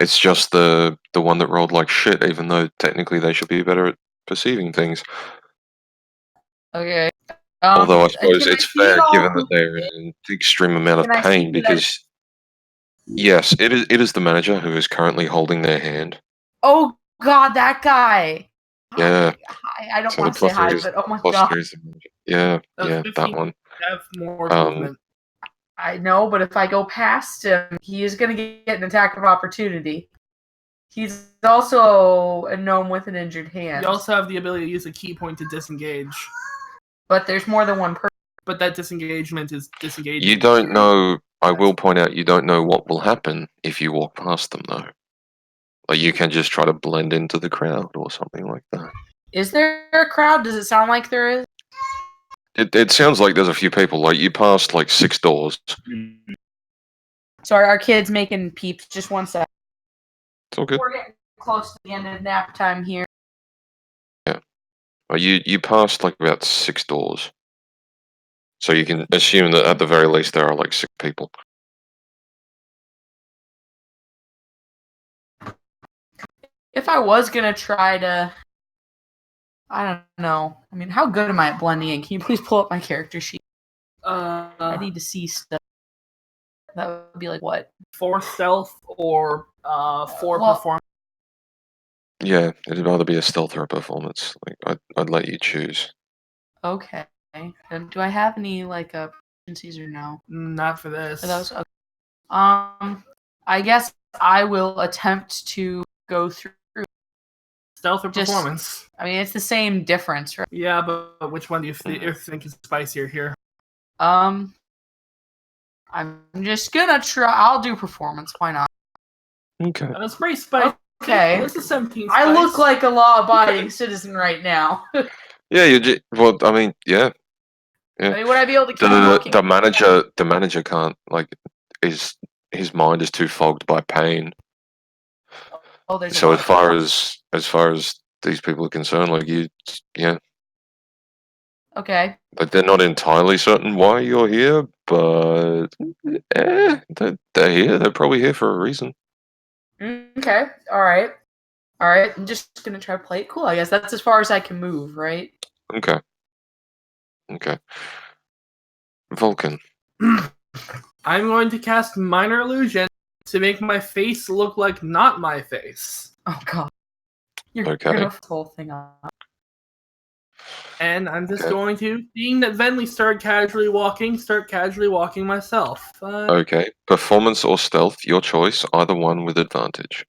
Speaker 4: It's just the one that rolled like shit, even though technically they should be better at perceiving things.
Speaker 1: Okay.
Speaker 4: Although I suppose
Speaker 1: Can I
Speaker 4: it's
Speaker 1: see it
Speaker 4: fair given
Speaker 1: all?
Speaker 4: that they're in an extreme amount of
Speaker 1: Can I see
Speaker 4: pain
Speaker 1: that I-
Speaker 4: because yes, it is the manager who is currently holding their hand.
Speaker 1: Oh God, that guy.
Speaker 4: Yeah.
Speaker 1: Hi. I don't
Speaker 4: So the
Speaker 1: want to say hi,
Speaker 4: plus 3 is
Speaker 1: but oh my
Speaker 4: plus
Speaker 1: God.
Speaker 4: 3 is the manager. Yeah, yeah,
Speaker 2: 15
Speaker 4: that one.
Speaker 2: have more
Speaker 4: Um,
Speaker 2: movement.
Speaker 1: I know, but if I go past him, he is going to get an attack of opportunity. He's also a gnome with an injured hand.
Speaker 2: You also have the ability to use a key point to disengage,
Speaker 1: But there's more than one person.
Speaker 2: but that disengagement is disengaged.
Speaker 4: You don't know. I will point out you don't know what will happen if you walk past them, though. Like you can just try to blend into the crowd or something like that.
Speaker 1: Is there a crowd? Does it sound like there is?
Speaker 4: It sounds like there's a few people. Like you passed like 6 doors.
Speaker 1: Sorry, our kid's making peeps. Just one sec.
Speaker 4: It's all good.
Speaker 1: We're getting close to the end of nap time here.
Speaker 4: Well, you passed like about 6 doors, so you can assume that at the very least there are like 6 people.
Speaker 1: If I was going to try to... I don't know. I mean, how good am I at blending in? Can you please pull up my character sheet? I need to see stuff. That would be like what?
Speaker 2: 4 stealth or 4
Speaker 1: Well-
Speaker 2: performance.
Speaker 4: Yeah, it'd either be a stealth or a performance. Like I'd let you choose.
Speaker 1: Okay. Do I have any like proficiencies or no?
Speaker 2: Not for this.
Speaker 1: Are those okay. I guess I will attempt to go through.
Speaker 2: Stealth or
Speaker 1: Just-
Speaker 2: performance?
Speaker 1: I mean, it's the same difference, right?
Speaker 2: Yeah, but which one do you think is spicier here?
Speaker 1: I'm just gonna try. I'll do performance. Why not?
Speaker 4: Okay.
Speaker 2: That's pretty spicy.
Speaker 1: Okay.
Speaker 2: This is 17
Speaker 1: I look
Speaker 2: spice.
Speaker 1: like a law-abiding citizen right now.
Speaker 4: Yeah, well, I mean, yeah.
Speaker 1: I mean, would I be able to keep looking?
Speaker 4: The manager can't like his mind is too fogged by pain.
Speaker 1: Oh, there's
Speaker 4: So
Speaker 1: a
Speaker 4: as far as these people are concerned, like yeah,
Speaker 1: Okay.
Speaker 4: like they're not entirely certain why you're here, but they're here. They're probably here for a reason.
Speaker 1: Okay. All right. All right. I'm just gonna try to play it cool. I guess that's as far as I can move, right?
Speaker 4: Okay. Okay. Vulcan.
Speaker 2: I'm going to cast Minor Illusion to make my face look like not my face.
Speaker 1: Oh God. You're
Speaker 4: Okay.
Speaker 1: gonna f the whole thing up.
Speaker 2: And I'm just
Speaker 4: Okay.
Speaker 2: going to, seeing that Venley start casually walking myself.
Speaker 4: Okay. Performance or stealth, your choice. Either one with advantage.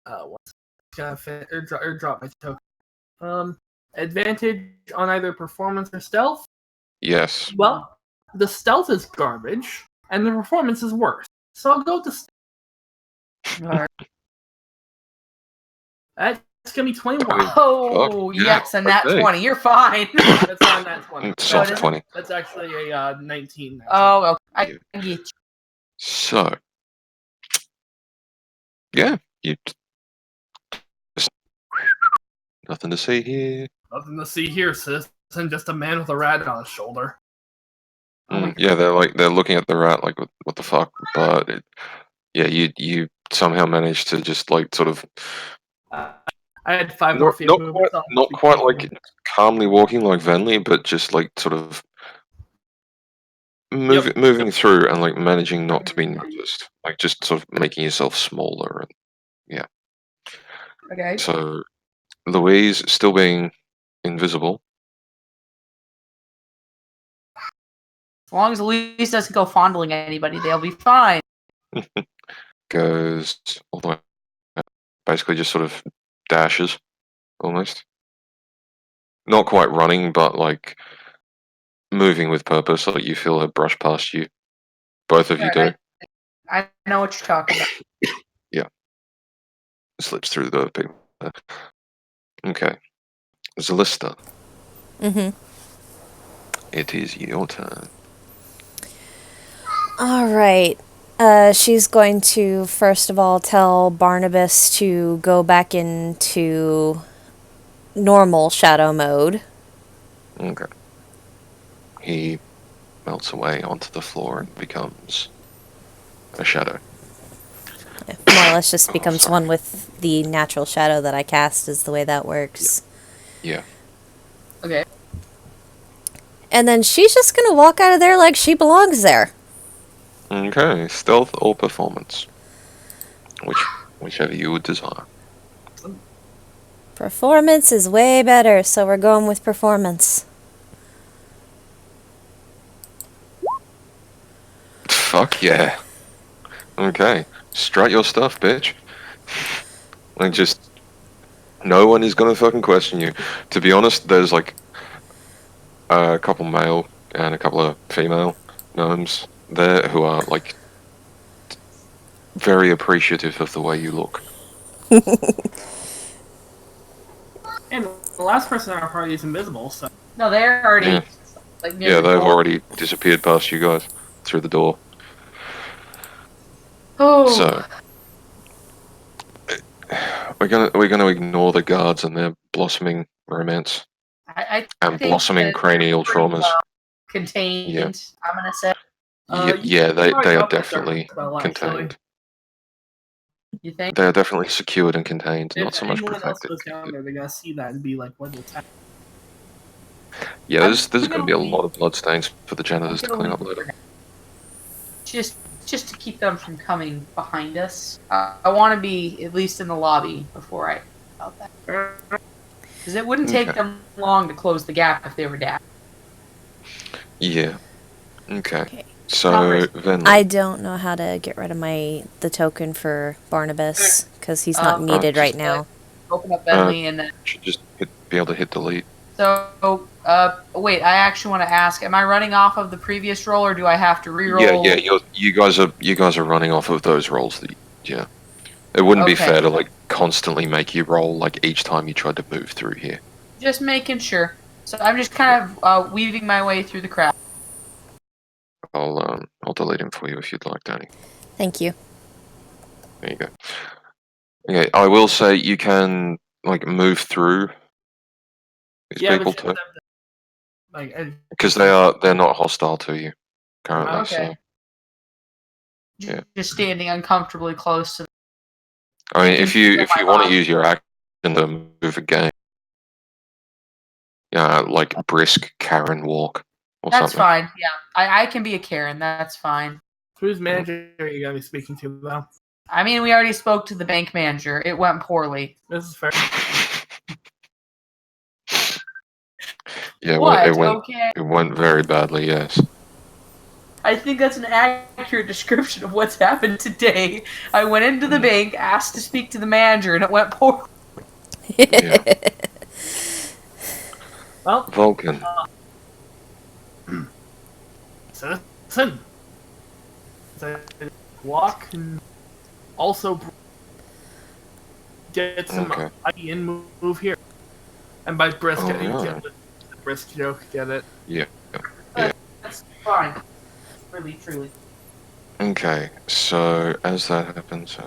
Speaker 2: What's gonna fit or drop my token? Advantage on either performance or stealth.
Speaker 4: Yes.
Speaker 2: Well, the stealth is garbage, and the performance is worse. So I'll go with the stealth.
Speaker 1: All right.
Speaker 2: That's gonna be 21.
Speaker 1: Oh
Speaker 4: yeah,
Speaker 1: yes, and that
Speaker 4: okay.
Speaker 1: 20. You're fine.
Speaker 2: That's not that 20.
Speaker 4: It's
Speaker 1: No, it
Speaker 4: soft
Speaker 1: isn't.
Speaker 4: 20.
Speaker 2: That's actually a 19.
Speaker 1: Oh, okay. I get you.
Speaker 4: So, yeah, you. Nothing to see here.
Speaker 2: Nothing to see here, sis. And just a man with a rat on his shoulder.
Speaker 1: Oh my
Speaker 4: Yeah, they're looking at the rat like what the fuck, but yeah, you somehow managed to just like sort of
Speaker 2: I had 5 more feet of movement. so
Speaker 4: not quite like calmly walking like Venley, but just like sort of moving through and like managing not to be noticed, like just sort of making yourself smaller. And
Speaker 1: Okay.
Speaker 4: so Louise still being invisible.
Speaker 1: As long as Elise doesn't go fondling anybody, they'll be fine.
Speaker 4: Goes all the way, basically just sort of dashes almost. Not quite running, but like moving with purpose. Like you feel her brush past you. Both of you do.
Speaker 1: Alright, I know what you're talking about.
Speaker 4: Slips through the people. Okay. Zalista,
Speaker 3: Mm-hmm.
Speaker 4: it is your turn.
Speaker 3: All right. She's going to first of all tell Barnabas to go back into normal shadow mode.
Speaker 4: Okay. He melts away onto the floor and becomes a shadow.
Speaker 3: More or less just
Speaker 4: Oh,
Speaker 3: becomes
Speaker 4: sorry.
Speaker 3: one with the natural shadow that I cast, is the way that works.
Speaker 4: Yeah.
Speaker 1: Okay.
Speaker 3: And then she's just gonna walk out of there like she belongs there.
Speaker 4: Okay. Stealth or performance, whichever you would desire.
Speaker 3: Performance is way better, so we're going with performance.
Speaker 4: Fuck yeah. Okay. Strut your stuff, bitch. Like, just no one is gonna fucking question you. To be honest, there's like a couple male and a couple of female gnomes there who are like very appreciative of the way you look.
Speaker 2: And the last person in our party is invisible, so
Speaker 1: No, they're already
Speaker 4: Yeah.
Speaker 1: like near
Speaker 4: Yeah,
Speaker 1: the
Speaker 4: they've
Speaker 1: door.
Speaker 4: already disappeared past you guys through the door.
Speaker 1: Oh,
Speaker 4: So we're gonna ignore the guards and their blossoming romance
Speaker 1: I
Speaker 4: and
Speaker 1: think
Speaker 4: blossoming
Speaker 1: that
Speaker 4: cranial
Speaker 1: pretty
Speaker 4: traumas.
Speaker 1: contained.
Speaker 4: Yeah.
Speaker 1: I'm gonna say.
Speaker 4: Yeah, they
Speaker 2: already
Speaker 4: are
Speaker 2: got that
Speaker 4: definitely
Speaker 2: spell, actually.
Speaker 4: contained.
Speaker 1: You think?
Speaker 4: They are definitely secured and contained, not
Speaker 2: If
Speaker 4: so much
Speaker 2: anyone else
Speaker 4: protected.
Speaker 2: goes down there, they're gonna see that and be like, "What the heck?"
Speaker 4: Yeah,
Speaker 1: I'm
Speaker 4: there's going to be a
Speaker 1: gonna
Speaker 4: lot of bloodstains for the
Speaker 1: I'm
Speaker 4: janitors to
Speaker 1: gonna
Speaker 4: clean
Speaker 1: leave
Speaker 4: up
Speaker 1: it
Speaker 4: later.
Speaker 1: for now. Just to keep them from coming behind us. I want to be at least in the lobby before I about that, because it wouldn't take
Speaker 4: Okay.
Speaker 1: them long to close the gap if they were down.
Speaker 4: Yeah. Okay.
Speaker 3: Okay.
Speaker 4: So,
Speaker 1: Numbers.
Speaker 4: Venley.
Speaker 3: I don't know how to get rid of the token for Barnabas because he's not needed right
Speaker 4: just-
Speaker 3: now.
Speaker 1: Open up Bentley and then.
Speaker 4: Should just be able to hit delete.
Speaker 1: So, wait. I actually want to ask: am I running off of the previous roll, or do I have to re-roll?
Speaker 4: Yeah. You guys are running off of those rolls. Yeah. It wouldn't be
Speaker 1: Okay.
Speaker 4: fair to like constantly make you roll like each time you tried to move through here.
Speaker 1: Just making sure. So I'm just kind of weaving my way through the crowd.
Speaker 4: I'll delete him for you if you'd like, Danny.
Speaker 3: Thank you.
Speaker 4: There you go. Okay, I will say you can like move through these
Speaker 2: Yeah,
Speaker 4: people
Speaker 2: but
Speaker 4: too,
Speaker 2: like,
Speaker 4: because they're not hostile to you currently.
Speaker 1: Okay.
Speaker 4: So Yeah.
Speaker 1: Just standing uncomfortably close to.
Speaker 4: I mean,
Speaker 1: I can
Speaker 4: if you
Speaker 1: feel my
Speaker 4: want to
Speaker 1: body.
Speaker 4: use your action to move again, yeah, like brisk Karen walk or
Speaker 1: That's
Speaker 4: something.
Speaker 1: fine. Yeah, I can be a Karen. That's fine.
Speaker 2: whose manager are you gonna be speaking to, though?
Speaker 1: I mean, we already spoke to the bank manager. It went poorly.
Speaker 2: This is fair.
Speaker 4: Yeah,
Speaker 1: What?
Speaker 4: it went very badly. Yes.
Speaker 1: I think that's an accurate description of what's happened today. I went into the bank, asked to speak to the manager, and it went poorly.
Speaker 4: Yeah.
Speaker 2: Well,
Speaker 4: Vulcan.
Speaker 2: citizen. So, walk and also get some
Speaker 4: Okay.
Speaker 2: ID and move here. And by brisk,
Speaker 4: Oh,
Speaker 2: I mean,
Speaker 4: yeah.
Speaker 2: get the brisk joke. Get it?
Speaker 1: That's fine. Really, truly.
Speaker 4: Okay, so as that happens,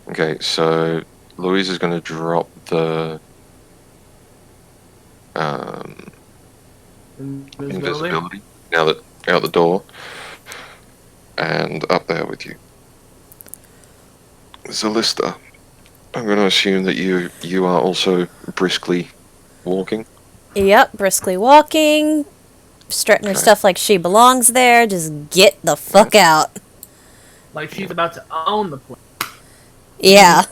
Speaker 4: okay, so Louise is going to drop the invisibility now that out the door and up there with you. Zalista, I'm going to assume that you are also briskly walking.
Speaker 3: Yep, briskly walking, strutting her
Speaker 4: Okay.
Speaker 3: stuff like she belongs there. Just get the fuck out.
Speaker 2: Like she's about to own the place.
Speaker 3: Yeah.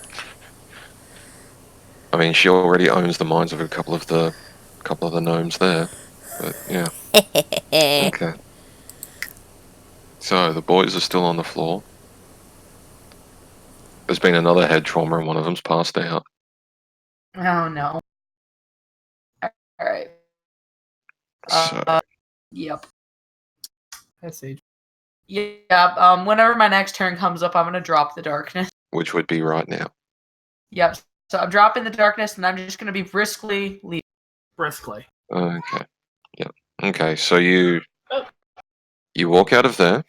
Speaker 4: I mean, she already owns the minds of a couple of the gnomes there, but yeah. Okay. So the boys are still on the floor. There's been another head trauma and one of them's passed out.
Speaker 1: Oh no. All right.
Speaker 4: So
Speaker 1: Yep.
Speaker 2: That's Sage.
Speaker 1: Yeah. Whenever my next turn comes up, I'm gonna drop the darkness.
Speaker 4: which would be right now.
Speaker 1: Yep. So I'm dropping the darkness, and I'm just gonna be briskly leaving.
Speaker 2: briskly.
Speaker 4: Okay. Yeah. Okay. So you walk out of there.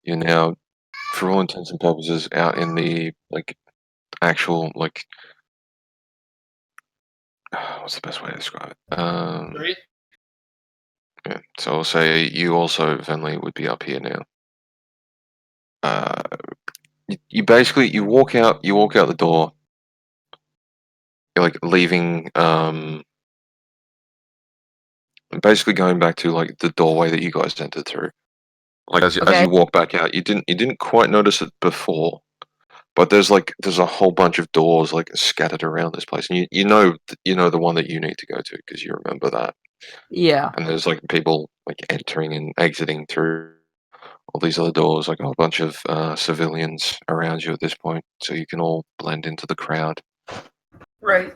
Speaker 4: You're now, for all intents and purposes, out in the actual what's the best way to describe it?
Speaker 2: Right?
Speaker 4: Yeah. So I'll say you also, Venley, would be up here now. You basically you walk out the door. You're leaving, basically going back to the doorway that you guys entered through. As
Speaker 1: Okay.
Speaker 4: you walk back out, you didn't quite notice it before, but there's a whole bunch of doors scattered around this place, and you know the one that you need to go to because you remember that.
Speaker 1: Yeah.
Speaker 4: And there's people entering and exiting through all these other doors, a whole bunch of civilians around you at this point, so you can all blend into the crowd.
Speaker 1: Right.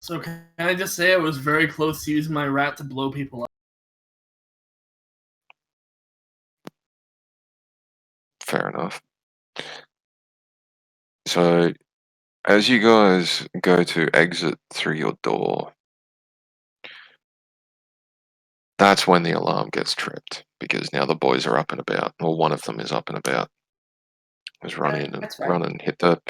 Speaker 2: So can I just say I was very close to using my rat to blow people up?
Speaker 4: Fair enough. So, as you guys go to exit through your door, that's when the alarm gets tripped, because now the boys are up and about, or one of them is up and about. Is run in and
Speaker 1: That's right.
Speaker 4: run and hit the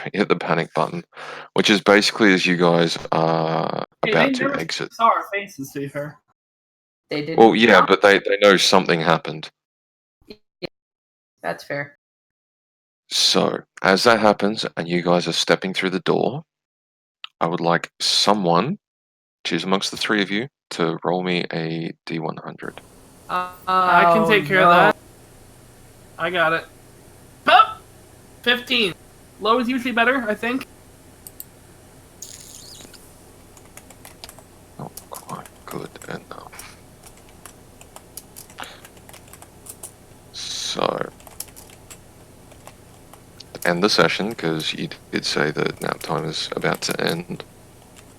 Speaker 4: panic button, which is basically as you guys are
Speaker 2: Hey,
Speaker 4: about
Speaker 2: they
Speaker 4: to
Speaker 2: never
Speaker 4: exit.
Speaker 2: saw our faces, to be fair.
Speaker 1: They did.
Speaker 4: Well, yeah, but they know something happened.
Speaker 1: That's fair.
Speaker 4: So, as that happens and you guys are stepping through the door, I would like someone, choose amongst the three of you, to roll me a D100.
Speaker 2: I can take care of that. I got it. Oh! 15. Low is usually better, I think.
Speaker 4: Not quite good enough. So, end the session, because you did say that nap time is about to end.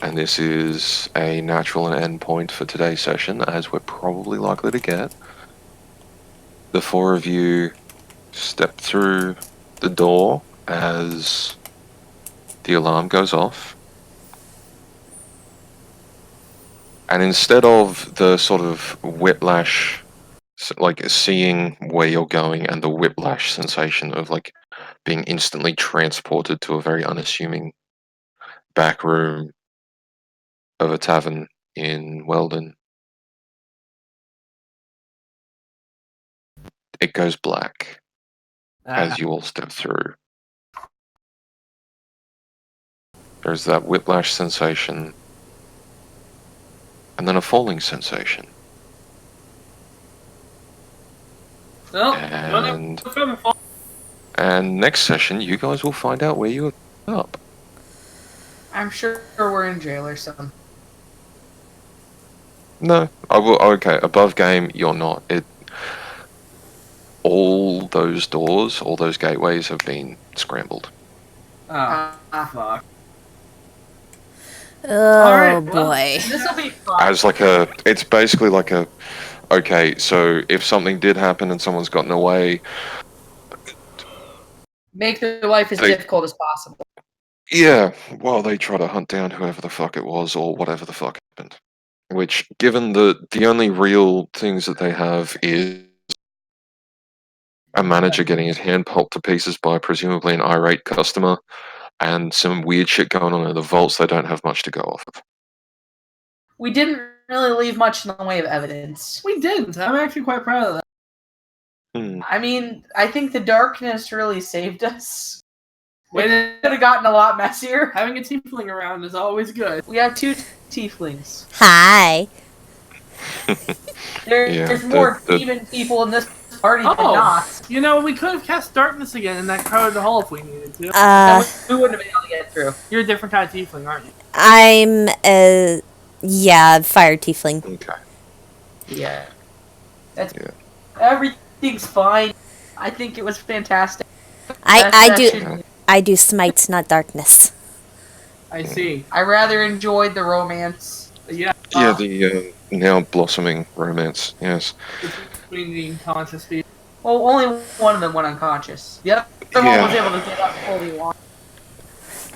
Speaker 4: And this is a natural and end point for today's session, as we're probably likely to get. The four of you step through the door as the alarm goes off. And instead of the sort of whiplash, seeing where you're going and the whiplash sensation of being instantly transported to a very unassuming back room of a tavern in Weldon, it goes black as you all step through. There's that whiplash sensation, and then a falling sensation.
Speaker 2: Well,
Speaker 4: And next session, you guys will find out where you are up.
Speaker 1: I'm sure we're in jail or something.
Speaker 4: No, I will. Okay, above game, you're not. All those doors, all those gateways have been scrambled.
Speaker 2: Oh, fuck.
Speaker 3: Oh
Speaker 2: Alright, well,
Speaker 3: boy.
Speaker 1: This will be fun.
Speaker 4: As it's basically okay, so if something did happen and someone's gotten away,
Speaker 1: Make their life as difficult as possible.
Speaker 4: yeah, while they try to hunt down whoever the fuck it was or whatever the fuck happened. Which, given the only real things that they have is a manager getting his hand pulped to pieces by presumably an irate customer, and some weird shit going on in the vaults, they don't have much to go off of.
Speaker 1: We didn't really leave much in the way of evidence.
Speaker 2: We didn't. I'm actually quite proud of that.
Speaker 1: I mean, I think the darkness really saved us.
Speaker 2: When
Speaker 1: It could have gotten a lot messier.
Speaker 2: having a tiefling around is always good.
Speaker 1: We have 2 tieflings.
Speaker 3: Hi.
Speaker 1: There's more demon people in this party than not.
Speaker 2: You know, we could have cast darkness again in that crowded hall if we needed to.
Speaker 1: We wouldn't have been able to get through.
Speaker 2: You're a different kind of tiefling, aren't you?
Speaker 3: I'm a fire tiefling.
Speaker 4: Okay.
Speaker 1: Yeah. Everything's fine. I think it was fantastic.
Speaker 3: I do smites, not darkness.
Speaker 2: I see.
Speaker 1: I rather enjoyed the romance.
Speaker 2: Yeah.
Speaker 4: Yeah, the now blossoming romance, yes.
Speaker 2: Between the unconscious people.
Speaker 1: Well, only one of them went unconscious. The other one was able to get up fully long.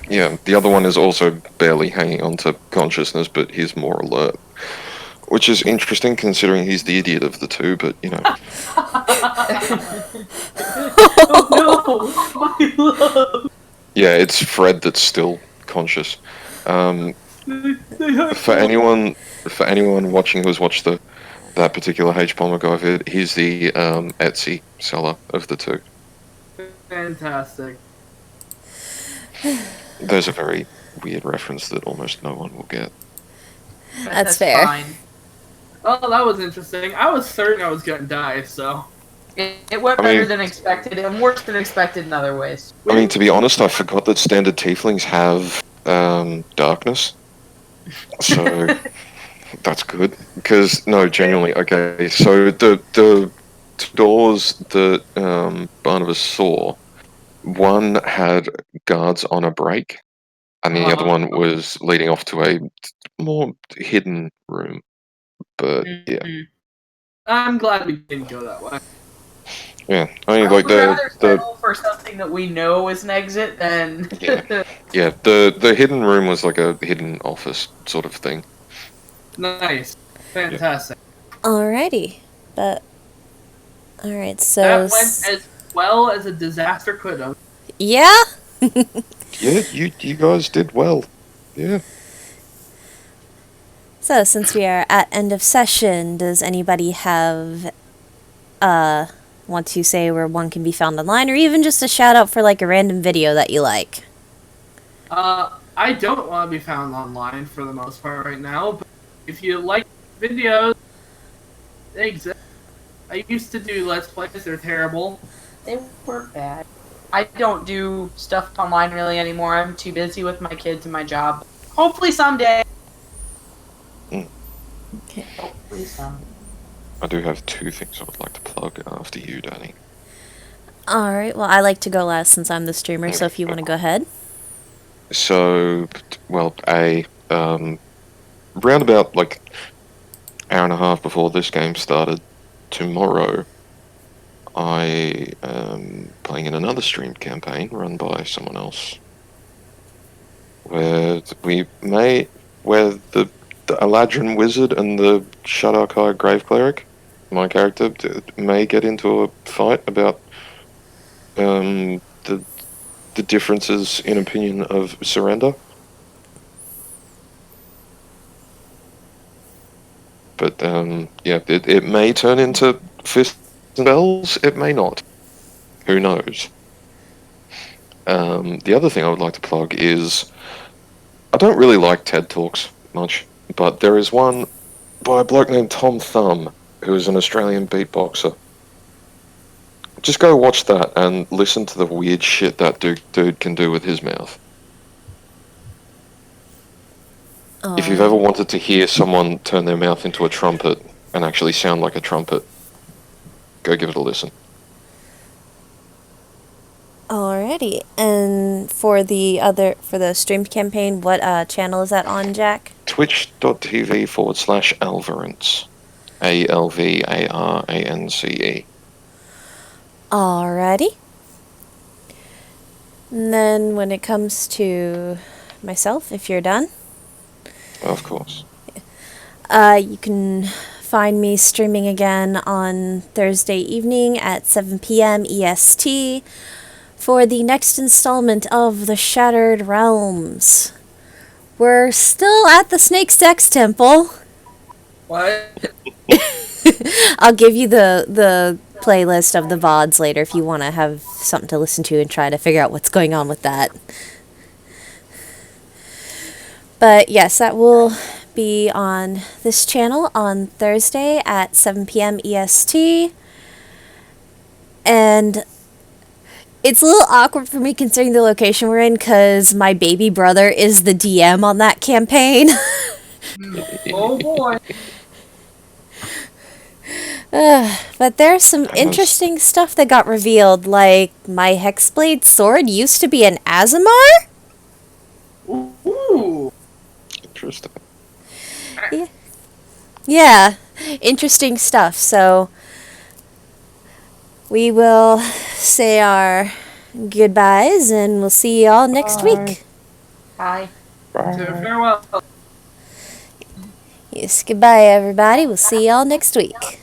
Speaker 4: Yeah, the other one is also barely hanging on to consciousness, but he's more alert. Which is interesting considering he's the idiot of the two, but you know.
Speaker 1: Oh no, my love.
Speaker 4: Yeah, it's Fred that's still conscious. For anyone watching who's watched that particular H bomber guy vid, he's the Etsy seller of the two.
Speaker 2: Fantastic.
Speaker 4: There's a very weird reference that almost no one will get.
Speaker 3: That's fair.
Speaker 1: Fine.
Speaker 2: Oh, that was interesting. I was certain I was gonna die, so.
Speaker 1: It went
Speaker 4: I mean-
Speaker 1: better than expected, and worse than expected in other ways.
Speaker 4: I mean, to be honest, I forgot that standard tieflings have darkness. So that's good. Because, no, genuinely, okay, so the two doors that Barnabas saw, one had guards on a break, and the other one was leading off to a more hidden room. But, yeah.
Speaker 1: Mhm.
Speaker 2: I'm glad we didn't go that way.
Speaker 4: Yeah, I mean,
Speaker 1: I
Speaker 4: like,
Speaker 1: would rather
Speaker 4: the
Speaker 1: settle for something that we know is an exit than.
Speaker 4: Yeah. yeah, the hidden room was like a hidden office sort of thing.
Speaker 2: Nice. Fantastic.
Speaker 3: Alrighty. But alright, so
Speaker 2: That went as well as a disaster could have.
Speaker 3: yeah?
Speaker 4: Yeah, you guys did well. Yeah.
Speaker 3: So since we are at end of session, does anybody have want to say where one can be found online, or even just a shout out for like a random video that you like?
Speaker 2: I don't want to be found online for the most part right now, but if you like videos, they exist. I used to do Let's Plays, they're terrible.
Speaker 1: They weren't bad. I don't do stuff online really anymore. I'm too busy with my kids and my job. Hopefully someday. Hopefully someday.
Speaker 4: I do have two things I would like to plug after you, Danny.
Speaker 3: Alright, well I like to go last since I'm the streamer, so if you want to go ahead.
Speaker 4: So, well, round about like hour and a half before this game started, tomorrow, I am playing in another streamed campaign run by someone else, where the Eladrin Wizard and the Shadar-kai Grave Cleric, my character, may get into a fight about the differences in opinion of surrender. But yeah, it may turn into fists and bells. It may not. Who knows? The other thing I would like to plug is I don't really like TED Talks much, but there is one by a bloke named Tom Thumb, who is an Australian beatboxer. Just go watch that and listen to the weird shit that dude can do with his mouth. If you've ever wanted to hear someone turn their mouth into a trumpet and actually sound like a trumpet, go give it a listen.
Speaker 3: Alrighty, and for the streamed campaign, what channel is that on, Jack?
Speaker 4: Twitch.tv/Alvarance. ALVARANCE.
Speaker 3: Alrighty. And then when it comes to myself, if you're done,
Speaker 4: Of course.
Speaker 3: you can find me streaming again on Thursday evening at 7 p.m. EST for the next installment of the Shattered Realms. We're still at the Snake's Dex Temple.
Speaker 2: What?
Speaker 3: I'll give you the playlist of the VODs later if you want to have something to listen to and try to figure out what's going on with that. But yes, that will be on this channel on Thursday at 7 p.m. EST. And it's a little awkward for me considering the location we're in because my baby brother is the DM on that campaign.
Speaker 2: Oh boy.
Speaker 3: But there's some interesting stuff that got revealed, like my Hexblade sword used to be an Azamar?
Speaker 2: Ooh.
Speaker 4: Interesting.
Speaker 3: Yeah, interesting stuff. So we will say our goodbyes and we'll see you all next week.
Speaker 1: Bye.
Speaker 2: So
Speaker 4: Bye.
Speaker 2: farewell.
Speaker 3: Yes, goodbye, everybody. We'll see y'all next week.